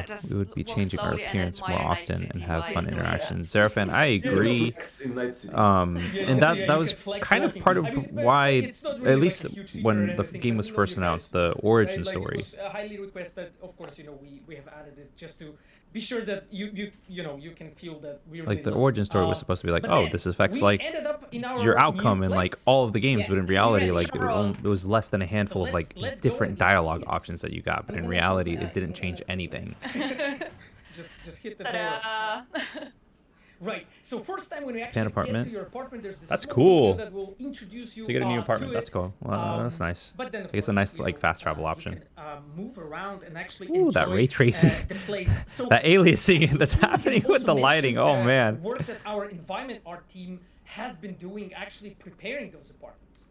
just we would be walk changing our slowly and appearance more admire Night often and City have while fun doing it. interactions. Zerafan, I agree. In Night City. And that was kind of part of why, it's not really at least like a huge feature or when the anything, game but was you first guys announced, know, the origin right? Like, story. It was highly requested. Of course, we have added it just to be sure that you can feel that we really Like the listen. origin story was supposed to be like, But oh, then this affects we like ended up in our your new outcome in like place. all of the games, Yes, but in we reality, ready. like it was less than a handful of like let's go different and let's dialogue see it. options that you got, but I'm in gonna reality, close my it eyes, didn't I'm change gonna- anything. Just hit the door. Ta-da! Right. So first time when we Fan actually apartment. get to your apartment, there's this That's small cool. video that will introduce you. So you get a new to apartment. it. That's cool. Well, that's nice. But then, of I guess a course, nice like fast travel you option. can, move around and actually Ooh, that enjoy, ray tracing. the place. So That aliasing that's we can happening with also the lighting. mention, Oh man. Work that our environment art team has been doing, actually preparing those apartments.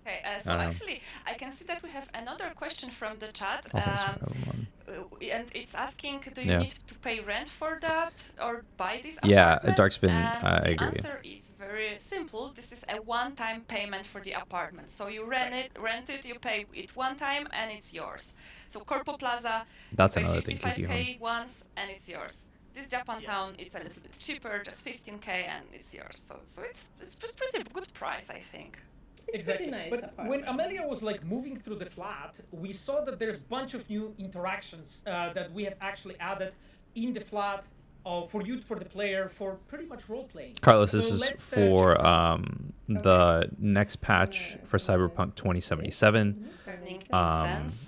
Okay, so actually, I can see that we have another question from the chat, and it's asking, do you need to pay rent for that or buy this apartment? Yeah, Darkspin, And I the agree. answer is very simple. This is a one-time payment for the apartment. So you rent it, you pay it one time, and it's yours. So Corpo Plaza, That's you pay another thing, 55k once, and it's yours. This Japantown, it's a little bit cheaper, just 15k, and it's yours. So it's pretty good price, I think. It's Exactly. pretty nice But apartment. when Amelia was like moving through the flat, we saw that there's a bunch of new interactions that we have actually added in the flat for the player, for pretty much role playing. Carlos, So this is let's, for check some- the next patch for Cyberpunk 2077.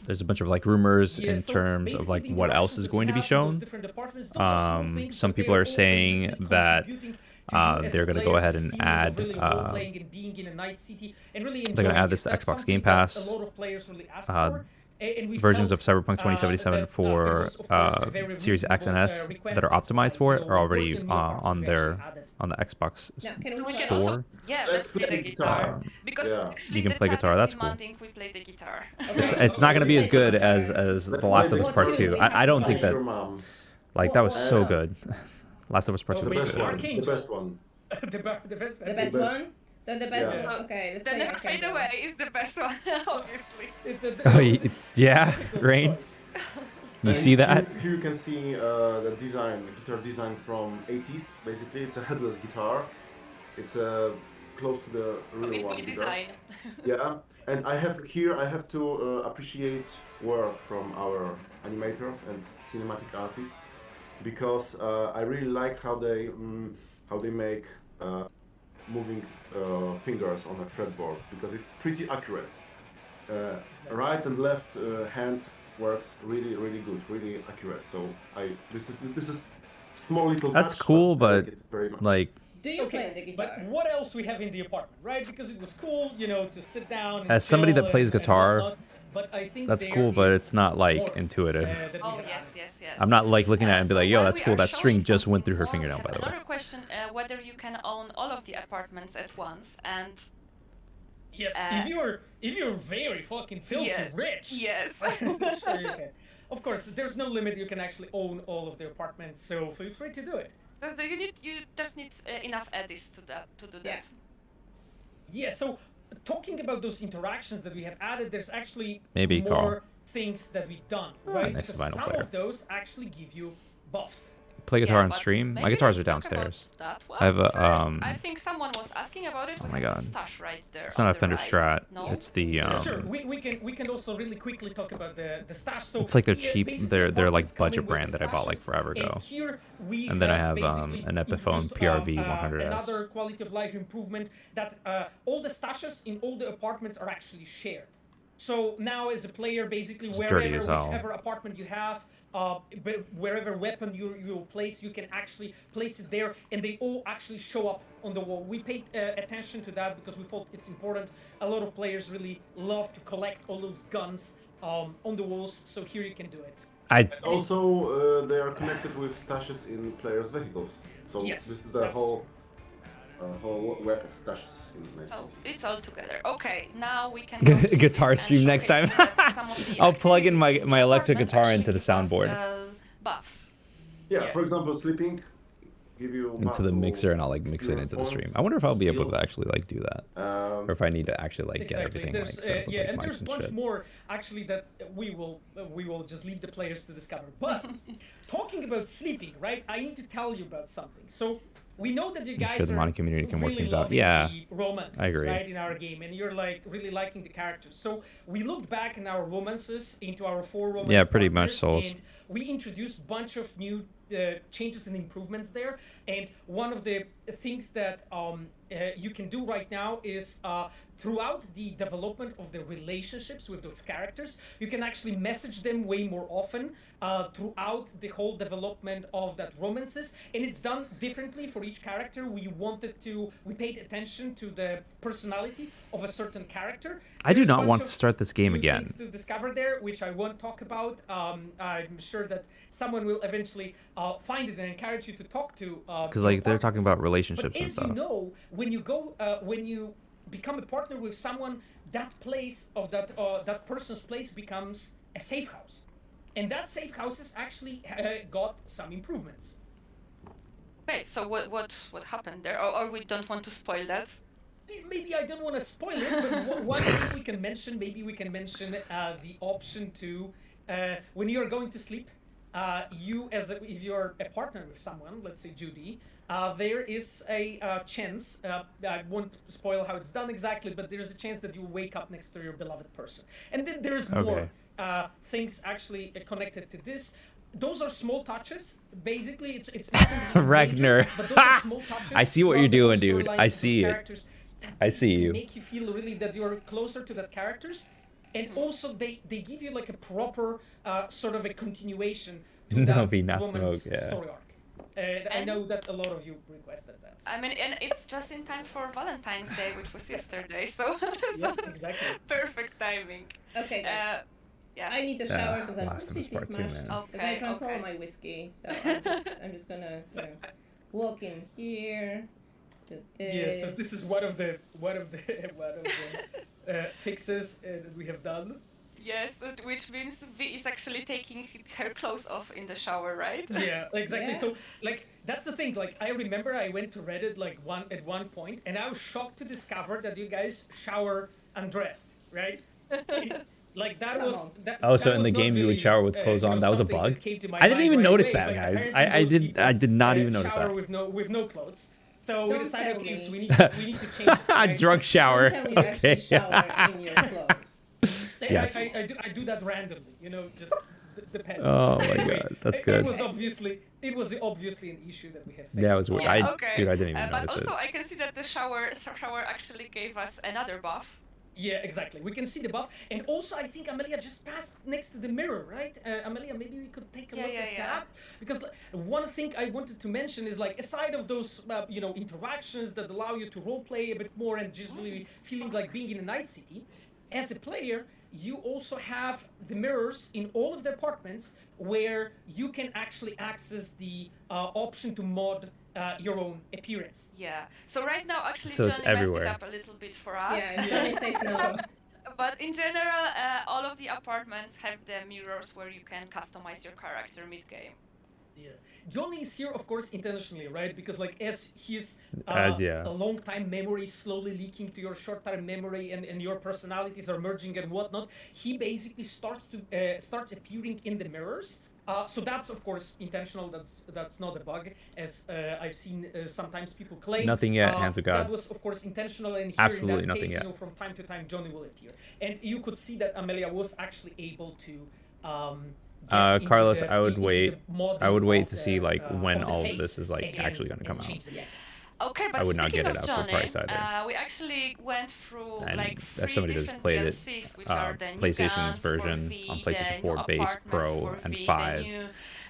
There's a bunch of like rumors Yeah, in so terms of basically like the what else interactions is that going we to be have in those shown. different departments, those are small things, Some but they people are are all saying basically that contributing to you as they're a going to go player, ahead the and feeling of add really role-playing and being in a night city and really they're going to enjoying add this it. to That's Xbox Game something that Pass. A lot of players really asked for. And we Versions felt, of Cyberpunk 2077 that, for it was, of course, a very Series X and S reasonable, that are request. optimized That's for why, it are already working new apartments on we their actually added. on the Xbox Now, can So we we can try? also, store. let's play the guitar. Because Yeah. actually You can the play chat guitar, is that's cool. demanding we play the guitar. It's not going to be as good as The Last of Us What Part two? 2. We I don't think have that Your mom. like that was What so song? good. Last of Us Part 2 Oh, was wait, good. The Arcane. best one. the best. The best The best. one? So the best Yeah. one. Okay, let's The play Never Arcane Fade then. Away is the best one, obviously. It's a Oh, yeah, difficult Rain. choice. You And see that? Here you can see the design, guitar design from 80s. Basically, it's a headless guitar. It's close to the real it's one by guitars. design. Yeah, and I have to appreciate work from our animators and cinematic artists because I really like how they make moving fingers on a fretboard because it's pretty accurate. Right and left hand works really good, really accurate. So this is small little That's touch, cool, I but like it very much. like Do you play the guitar? But what else we have in the apartment, right? Because it was cool, you know, to sit down and as somebody chill that plays and guitar, whatnot, but I think that's there cool, but is it's not like more, intuitive. that we Oh have added. yes. I'm not like looking at it and be So like, yo, while that's we cool. are That string showing just went through her something more, fingernail, we by have the way. another question: whether you can own all of the apartments at once, and Yes, if you're very fucking filthy yes, rich. yes. Sure you can. Of course, there's no limit. You can actually own all of the apartments, so feel free to do it. So you just need enough eddies to do that. Yeah. So talking about those interactions that we have added, there's actually Maybe, more Carl. things that we've done, right? nice Because vinyl some player. of those actually give you buffs. Play guitar Yeah, on but stream. My maybe guitars are let's talk about downstairs. that. Well, I have a first, I think someone was asking about it. Oh We my have God. the stash right there. It's not on a the Fender right. Strat. No? It's the Sure, we can also really quickly talk about the stash. So It's like their yeah, cheap, basically their apartments like come budget in with brand the that I bought like stashes, forever ago. And here we And then I have basically an Epiphone introduced, PRV 100S. another quality of life improvement that all the stashes in all the apartments are actually shared. So now as a player, basically It's dirty wherever, as hell. whichever apartment you have, wherever weapon you place, you can actually place it there, and they all actually show up on the wall. We paid attention to that because we thought it's important. A lot of players really love to collect all those guns on the walls, so here you can do it. And also, they are connected with stashes in players' vehicles. So Yes, this is the that's whole web of stashes in Night So City. it's all together. Okay, now we can go to Guitar and stream next time. showcase that some of the I'll plug in activities in my the electric apartment guitar actually into the give us, soundboard. Buffs. Yeah, for example, sleeping give you Into the mixer, and I'll like mix it into the stream. I wonder if I'll be able to actually like do that, or if I need to actually like get everything like set up with like and mics there's and bunch shit. more actually that we will just leave the players to discover. But talking about sleeping, right? I need to tell you about something. So we know that you I'm guys sure the are modding community can work really things out. loving Yeah, the romances, I agree. right, in our game, and you're like really liking the characters. So we looked back in our romances into our 4 romance Yeah, pretty much, partners, Souls. and we introduced a bunch of new changes and improvements there. And one of the things that you can do right now is throughout the development of the relationships with those characters, you can actually message them way more often throughout the whole development of that romances. And it's done differently for each character. We paid attention to the personality of a certain character. I do There's a not bunch want to of start this game new again. things to discover there, which I won't talk about. I'm sure that someone will eventually find it and encourage you to talk to. Because like they're talking about relationships But and as stuff. you know, when you become a partner with someone, that place of that person's place becomes a safe house, and that safe house has actually got some improvements. Okay, so what happened there? Or we don't want to spoil that. Maybe I don't want to spoil it, but one thing we can mention, the option to when you are going to sleep, if you're a partner with someone, let's say Judy, there is a chance, I won't spoil how it's done exactly, but there's a chance that you wake up next to your beloved person. And then there's more things actually connected to this. Those are small touches. Basically, it's not Ragnar. major, but those are small touches I see what you're throughout the doing, whole dude. storylines I of those see it. characters that I see basically you. make you feel really that you're closer to that characters, and also they give you like a proper sort of a continuation to No, that be not woman's smoke, yeah. story arc. I know that a lot of you requested that. I mean, and it's just in time for Valentine's Day, which was yesterday, so Yeah, exactly. perfect timing. Okay, guys. Yeah. I need to shower because I'm last of us completely part two, smashed. man. Because I drank all my whiskey, so I'm just gonna walk in here. Do this. Yeah, so this is one of the fixes that we have done. Yes, which means V is actually taking her clothes off in the shower, right? Yeah, exactly. Yeah. So like that's the thing. Like I remember I went to Reddit at one point, and I was shocked to discover that you guys shower undressed, right? Like that Come was on. that. Oh, so that in the was not game you would really, shower with clothes on. That was a something bug. that came to my I didn't mind even right notice away, that, but guys. apparently I most did. people, I did not even notice shower that. with no clothes. So we Don't decided, tell okay, so me. we need to change it. Right? Drunk shower. Don't tell me you actually Okay. shower in your clothes. Yes. I do that randomly. Just depends. Oh my Anyway, god, that's It good. was obviously an issue that we have faced. Yeah, it was weird. Yeah, okay. Dude, I didn't even but notice also it. I can see that the shower actually gave us another buff. Yeah, exactly. We can see the buff, and also I think Amelia just passed next to the mirror, right? Amelia, maybe we could take a look at that, because one thing I wanted to mention is like, aside of those interactions that allow you to roleplay a bit more and just really feeling like being in a night city, as a player, you also have the mirrors in all of the apartments where you can actually access the option to mod your own appearance. Yeah. So right now, actually, So it's Johnny messed everywhere. it up a little bit for us. Yeah, Johnny says no. But in general, all of the apartments have the mirrors where you can customize your character mid-game. Yeah, Johnny is here, of course, intentionally, right? Because like as his yeah. a long-time memory slowly leaking to your short-time memory, and your personalities are merging and whatnot, he basically starts appearing in the mirrors. So that's of course intentional. That's not a bug, as I've seen sometimes people claim. Nothing yet, hands of God. That was of course intentional, and here Absolutely in that nothing case, yet. from time to time, Johnny will appear, and you could see that Amelia was actually able to. Carlos, I would wait. I would wait to the, see like when of the all of face this is like again actually going to come out. Yes. Okay, but I would not speaking get it of out Johnny, for price either. we actually went through And like as 3 somebody that's different played it, DLCs, which are the new PlayStation's guns for version V, on the PlayStation 4 new base, apartments Pro, for and V, 5, the new,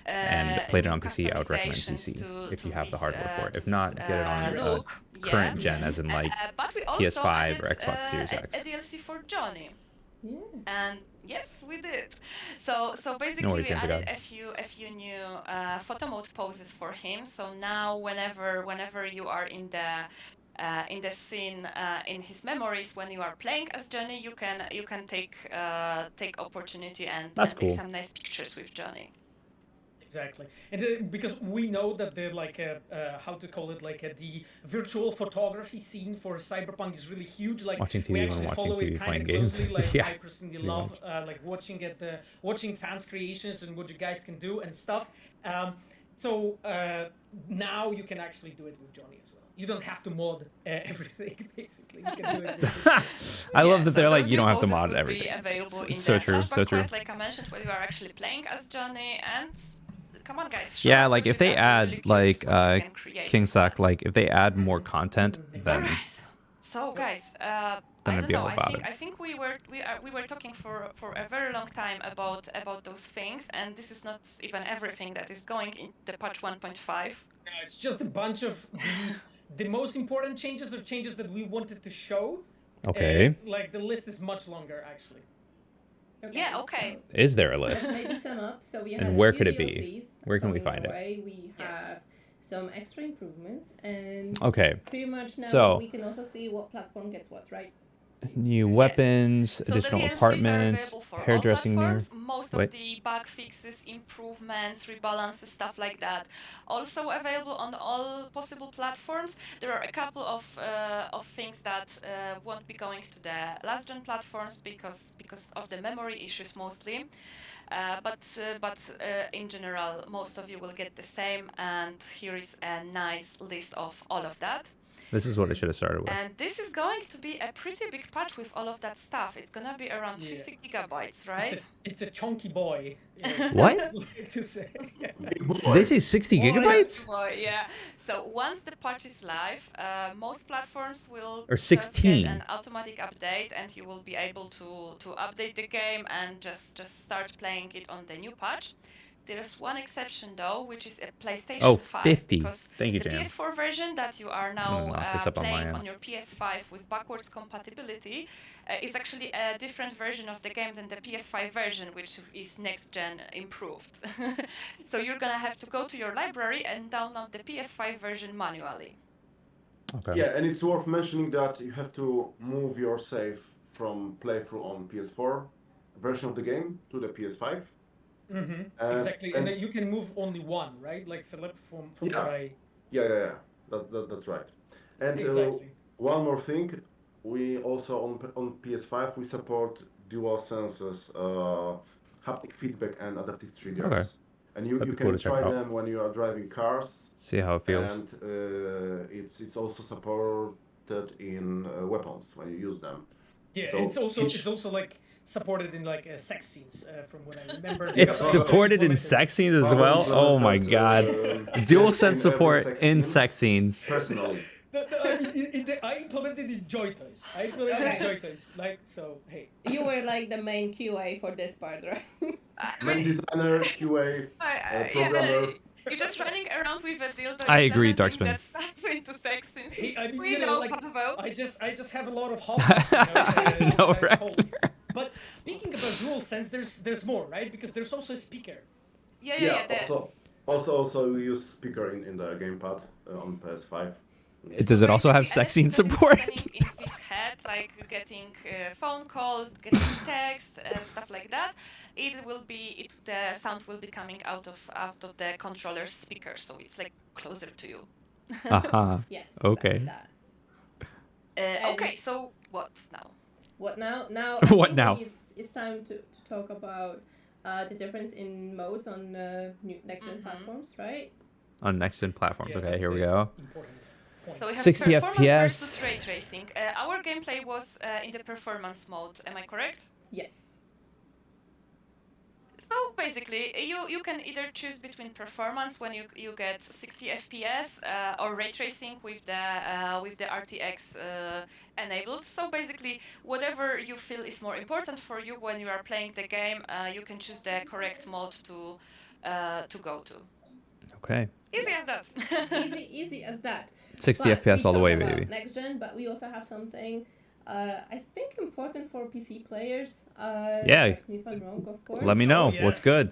and played it new on PC, I would recommend customizations PC if to you have the his, hardware for it. to If not, his, get it on look. current Yeah. gen, as in like But we also PS5 or added, Xbox Series a X. DLC for Johnny. Yeah. And yes, we did. So basically worries, we hands of added God. a few new photo mode poses for him. So now whenever you are in the scene in his memories when you are playing as Johnny, you can take opportunity and That's take cool. some nice pictures with Johnny. Exactly, and because we know that the like how to call it, like the virtual photography scene for Cyberpunk is really huge. Like Watching we TV when actually watching follow TV, it kind playing of games. closely. Like Yeah, I personally pretty love much. like watching fans' creations and what you guys can do and stuff. So now you can actually do it with Johnny as well. You don't have to mod everything. Basically, you can do it. With I love Yeah, that they're so like those you new don't have to poses mod will everything. Be available in So the true, so flashback true. quest, like I mentioned, when you are actually playing as Johnny. And come on, guys. show Yeah, us like what if you they got. We're really add like curious what you can create King with Suck, that. like if they add more content, then Alright. So guys, I Then I'd don't be know. all about it. I think we were talking for a very long time about those things, and this is not even everything that is going in the patch 1.5. No, it's just a bunch of the most important changes, or changes that we wanted to show. Okay. Like the list is much longer, actually. Yeah. Okay. Is there a Let's list? maybe sum up. So we And had where a few could it be? DLCs Where can we coming find our it? way. We have some extra improvements, and Okay. pretty much now So- we can also see what platform gets what, right? New weapons, So additional the DLCs apartments, are available for all hairdressing mirror. platforms. Most Wait. of the bug fixes, improvements, rebalances, stuff like that, also available on all possible platforms. There are a couple of things that won't be going to the last gen platforms because of the memory issues mostly. But in general, most of you will get the same. And here is a nice list of all of that. This is what I should have started with. And this is going to be a pretty big patch with all of that stuff. It's gonna be around 50 gigabytes, right? It's a chunky boy. What? Like to say. Did they say 60 gigabytes? Boy, yeah. So once the patch is live, most platforms will Or just 16. get an automatic update, and you will be able to update the game and just start playing it on the new patch. There's one exception though, which is a PlayStation Oh, 5. 50. Because Thank you, the Jam. PS4 version that you are I'm gonna now knock this up on my playing end. on your PS5 with backwards compatibility is actually a different version of the game than the PS5 version, which is next-gen improved. So you're gonna have to go to your library and download the PS5 version manually. Okay. Yeah, and it's worth mentioning that you have to move your save from playthrough on PS4 version of the game to the PS5. Exactly, and then you can move only one, right? Like Philip from Yeah. what I. Yeah. That's right. And Exactly. one more thing, we also on PS5 we support dual senses, haptic feedback, and adaptive triggers. Okay. And you That'd be can cool to check try out. them when you are driving cars. See how it feels. And it's also supported in weapons when you use them. Yeah, So it's also like supported in like sex scenes from what I remember. It's supported in sex scenes as well. Oh my god! DualSense support in sex scenes. Personally. I implemented in Joy Toys. Joy Toys. Like, so, hey. You were like the main QA for this part, right? Main designer, QA, programmer. You're just running around with a dildo. I agree, Darkspin. That's not into sex scenes. Hey, I mean, We you know, know, like, Pavel. I just have a lot of hobbies. No, right? But speaking about DualSense, there's more, right? Because there's also a speaker. Yeah. Also we use speaker in the gamepad on PS5. Does it also have sex scene support? In his head, like getting phone calls, getting text, stuff like that. The sound will be coming out of the controller speaker, so it's like closer to you. Yes. Okay. Exactly Okay, so what now? What now? Now. What now? It's time to talk about the difference in modes on next-gen platforms, right? On next-gen platforms. Yeah, Okay, here we go. So we have 60 performance FPS. versus ray tracing. Our gameplay was in the performance mode. Am I correct? Yes. So basically, you can either choose between performance when you get 60 FPS or ray tracing with the RTX enabled. So basically, whatever you feel is more important for you when you are playing the game, you can choose the correct mode to go to. Okay. Easy as that. easy as that. 60 But FPS we all the way, talk about baby. Next gen, but we also have something I think important for PC players. Yeah. Correct me if I'm wrong, of course. Let me know. yes. What's good?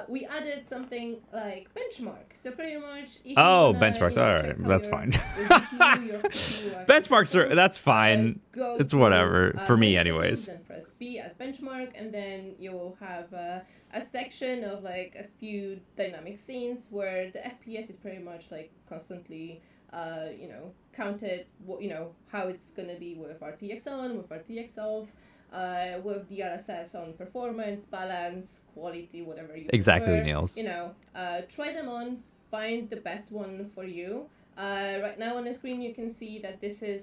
We added something like benchmark. So pretty much. If Oh, you wanna, benchmarks. you know, All check right, how that's your- fine. your GPU, your CPU actually Benchmarks are. performs, That's fine. go It's to, whatever for me, main anyways. settings and press B as benchmark, and then you'll have a section of like a few dynamic scenes where the FPS is pretty much like constantly, counted. How it's gonna be with RTX on, with RTX off, with DLSS on performance, balance, quality, whatever you Exactly, prefer. Niels. Try them on, find the best one for you. Right now on the screen you can see that this is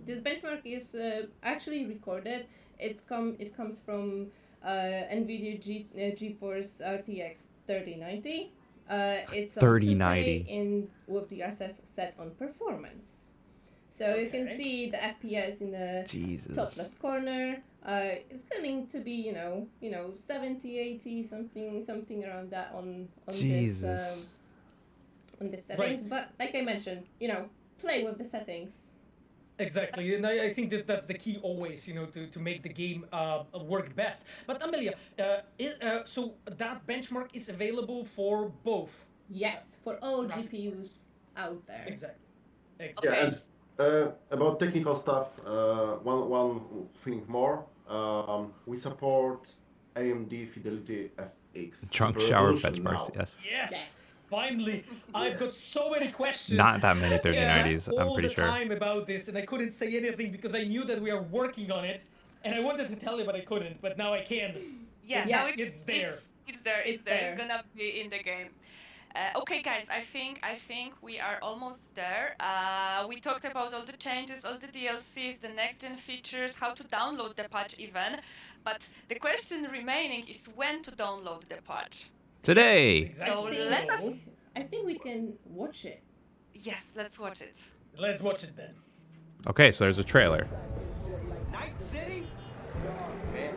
this benchmark is actually recorded. It comes from NVIDIA GeForce RTX 3090. It's on 3090 with the SS set on performance. So you can see the FPS in the Jesus. top left corner. It's going to be 70, 80, something around that on Jesus. this on the settings. Right. But like I mentioned, play with the settings. Exactly, and I think that's the key always, to make the game work best. But Amelia, so that benchmark is available for both. Yes, for all GPUs out there. Exactly. Yeah, and about technical stuff, one thing more. We support AMD Fidelity FX. Trunk Super shower Resolution benchmarks. now. Yes. Yes. Finally, I've got so many questions. Not that many 3090s. I'm all pretty the sure. time about this, and I couldn't say anything because I knew that we are working on it, and I wanted to tell you, but I couldn't. But now I can. Yeah, Yes. now It's there. It's there. It's there. It's gonna be in the game. Okay, guys, I think we are almost there. We talked about all the changes, all the DLCs, the next-gen features, how to download the patch even. But the question remaining is when to download the patch. Today. Exactly. So let us. I think we can watch it. Yes, let's watch it. Let's watch it then. Okay, so there's a trailer. Night City?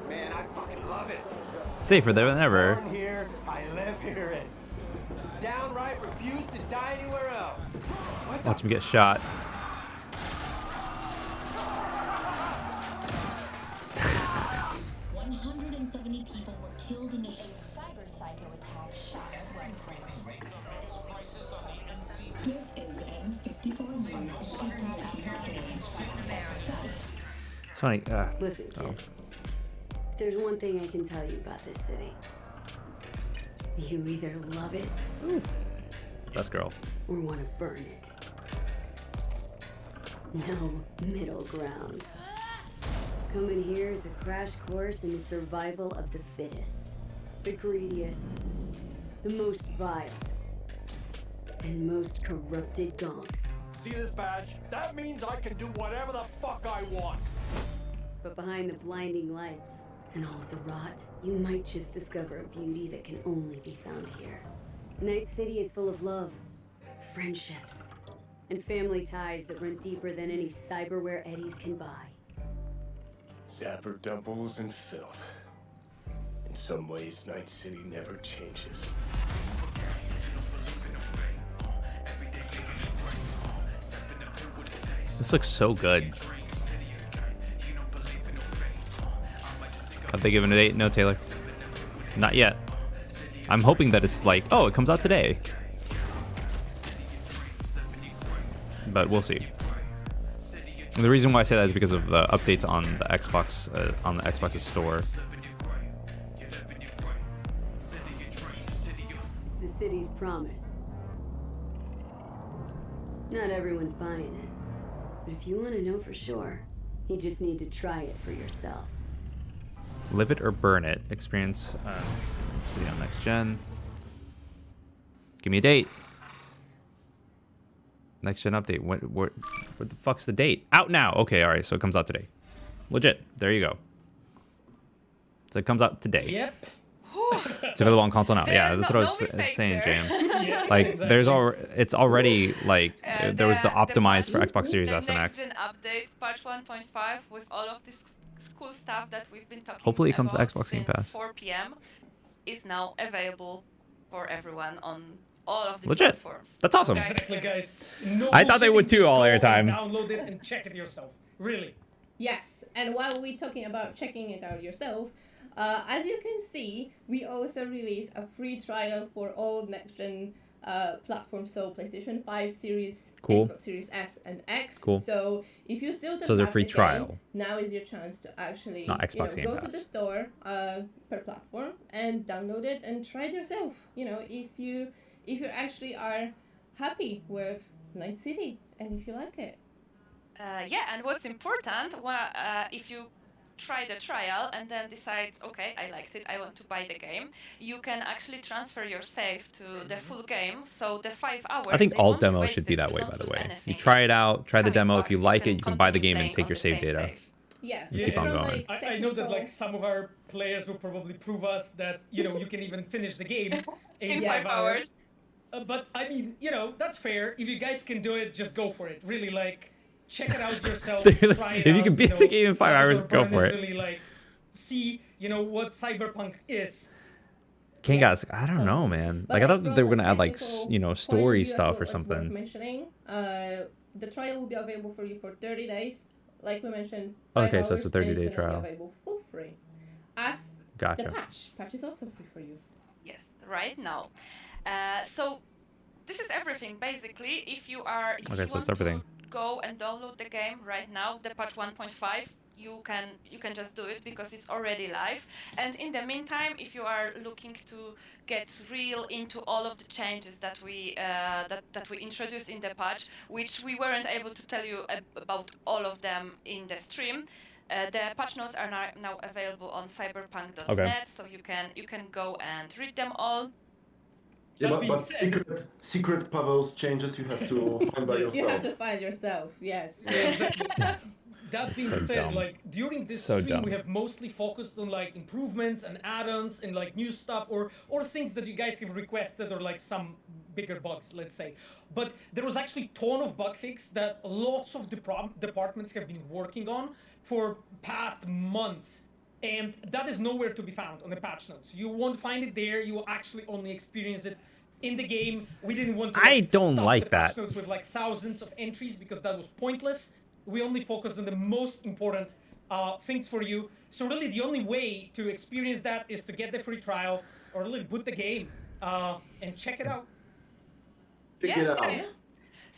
Man, I fucking love it. Safer there than ever. Born here, I live here, and downright refuse to die anywhere else. What the Watch him get shot. 170 people were killed in a cyber psycho attack shocks websites. This is N54 It's funny. Listen, oh. kid. If there's one thing I can tell you about this city, you either love it Best girl. or want to burn it. No middle ground. Coming here is a crash course in the survival of the fittest, the greediest, the most vile, and most corrupted gonks. See this badge? That means I can do whatever the fuck I want. But behind the blinding lights and all of the rot, you might just discover a beauty that can only be found here. Night City is full of love, friendships, and family ties that run deeper than any cyberware eddies can buy. Zapper doubles and filth. In some ways, Night City never changes. This looks so good. Have they given a date? No, Taylor. Not yet. I'm hoping that it's like, oh, it comes out today. But we'll see. And the reason why I say that is because of the updates on the Xbox's store. It's the city's promise. Not everyone's buying it. But if you want to know for sure, you just need to try it for yourself. Live it or burn it. Experience. Let's see on next gen. Give me a date. Next gen update. What the fuck's the date? Out now. Okay, all right. So it comes out today. Legit. There you go. So it comes out today. Yep. It's available on console now. Yeah, that's what I was saying, Jam. Like, there's it's already like there was the optimized for Xbox Series S and X. The next-gen update, patch 1.5, with all of this cool stuff that we've been talking Hopefully it comes to about Xbox Game since Pass. 4 p.m. is now available for everyone on all of the Legit. platforms. That's awesome. Exactly, guys. No I thought they would too all bullshitting, airtime. just go and Download it and check it yourself. Really. Yes, and while we're talking about checking it out yourself, as you can see, we also released a free trial for all next-gen platforms, so PlayStation 5 Series, Cool. Xbox Series S and X. Cool. So if you still don't So it's a have free the game, trial. now is your chance to actually Not Xbox Game go to Pass. the store per platform and download it and try it yourself. If you actually are happy with Night City and if you like it. Yeah, and what's important, if you try the trial and then decide, okay, I liked it, I want to buy the game, you can actually transfer your save to the full game. So the 5 hours. I think they all won't be demos should be wasted, that you way, don't by the lose way. anything. You try it out, try the demo. If you like it, you can buy the game and continue take your playing save on the data. same save. Yes. Keep on from, going. I know that like some of our players will probably prove us that you can even finish the game in 5 hours. But I mean, that's fair. If you guys can do it, just go for it. Really, like, check it out yourself. Try it If you out, can beat the game in 5 hours, go for it. Really, like, see, what Cyberpunk is. King guys, I don't know, man. Like, I thought that they were gonna add like story stuff or something. Mentioning, the trial will be available for you for 30 days. Like we mentioned. Okay, so it's a 30-day and it's gonna trial. be available for free. As Gotcha. the patch is also free for you. Yes, right now. So this is everything basically. If you Okay, so want it's everything. to go and download the game right now, the patch 1.5, you can just do it because it's already live. And in the meantime, if you are looking to get real into all of the changes that we that we introduced in the patch, which we weren't able to tell you about all of them in the stream. The patch notes are now available on cyberpunk.net, Okay. so you can go and read them all. Yeah, but secret Pavel's changes you have to find by yourself. You have to find yourself, yes. That being So said, dumb. like during this So stream, dumb. we have mostly focused on like improvements and add-ons and like new stuff or things that you guys have requested or like some bigger bugs, let's say. But there was actually a ton of bug fix that lots of departments have been working on for past months. And that is nowhere to be found on the patch notes. You won't find it there. You will actually only experience it in the game. We didn't want to I don't stuff like the patch that. notes with like thousands of entries because that was pointless. We only focused on the most important things for you. So really the only way to experience that is to get the free trial or really boot the game and check it out. Check it out. Yeah.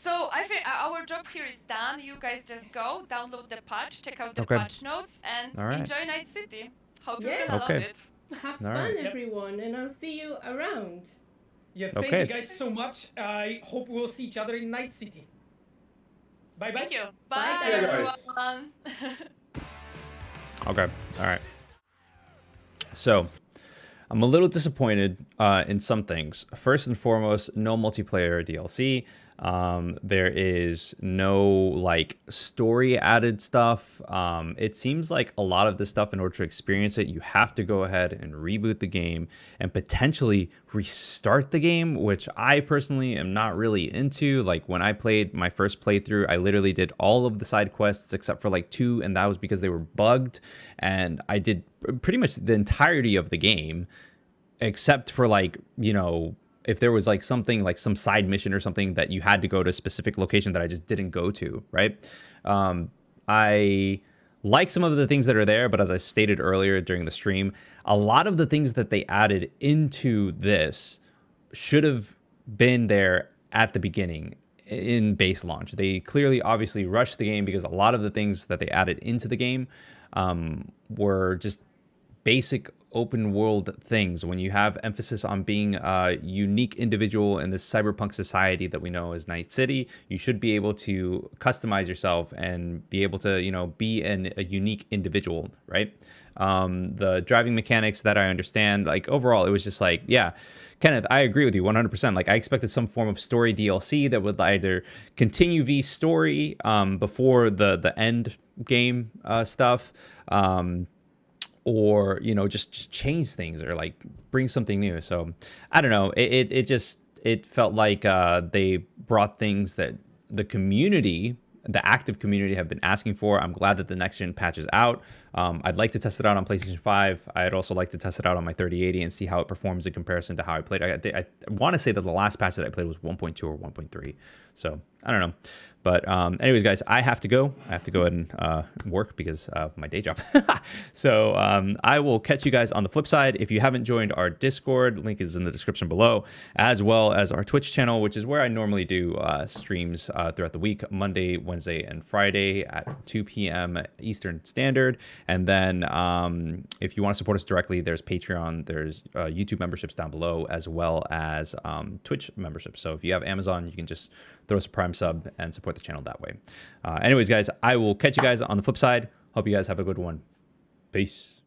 So I think our job here is done. You guys just go, download the patch, check out the Okay. patch notes, and All right. enjoy Night City. Hope Yeah. you're gonna Okay. love it. Have All fun, right. everyone, and I'll see you around. Yeah, thank Okay. you guys so much. I hope we'll see each other in Night City. Bye bye. Thank you. Bye, Bye, guys. everyone. Okay. All right. So I'm a little disappointed in some things. First and foremost, no multiplayer DLC. There is no like story added stuff. It seems like a lot of this stuff, in order to experience it, you have to go ahead and reboot the game and potentially restart the game, which I personally am not really into. Like when I played my first playthrough, I literally did all of the side quests except for like 2, and that was because they were bugged. And I did pretty much the entirety of the game, except for like, you know, if there was like something like some side mission or something that you had to go to a specific location that I just didn't go to, right? I like some of the things that are there, but as I stated earlier during the stream, a lot of the things that they added into this should have been there at the beginning in base launch. They clearly obviously rushed the game because a lot of the things that they added into the game were just basic open world things. When you have emphasis on being a unique individual in this cyberpunk society that we know as Night City, you should be able to customize yourself and be able to, you know, be a unique individual, right? The driving mechanics, that I understand, like overall it was just like, yeah, Kenneth, I agree with you 100%. Like I expected some form of story DLC that would either continue V's story before the end game stuff, or, you know, just change things or like bring something new. So I don't know. It felt like they brought things that the community, the active community, have been asking for. I'm glad that the next gen patch is out. I'd like to test it out on PlayStation 5. I'd also like to test it out on my 3080 and see how it performs in comparison to how I played. I want to say that the last patch that I played was 1.2 or 1.3. So I don't know. But anyways, guys, I have to go. I have to go ahead and work because of my day job. So I will catch you guys on the flip side. If you haven't joined our Discord, link is in the description below, as well as our Twitch channel, which is where I normally do streams throughout the week, Monday, Wednesday, and Friday at 2 p.m. Eastern Standard. And then if you want to support us directly, there's Patreon, there's YouTube memberships down below, as well as Twitch memberships. So if you have Amazon, you can just throw us a Prime sub and support the channel that way. Anyways, guys, I will catch you guys on the flip side. Hope you guys have a good one. Peace.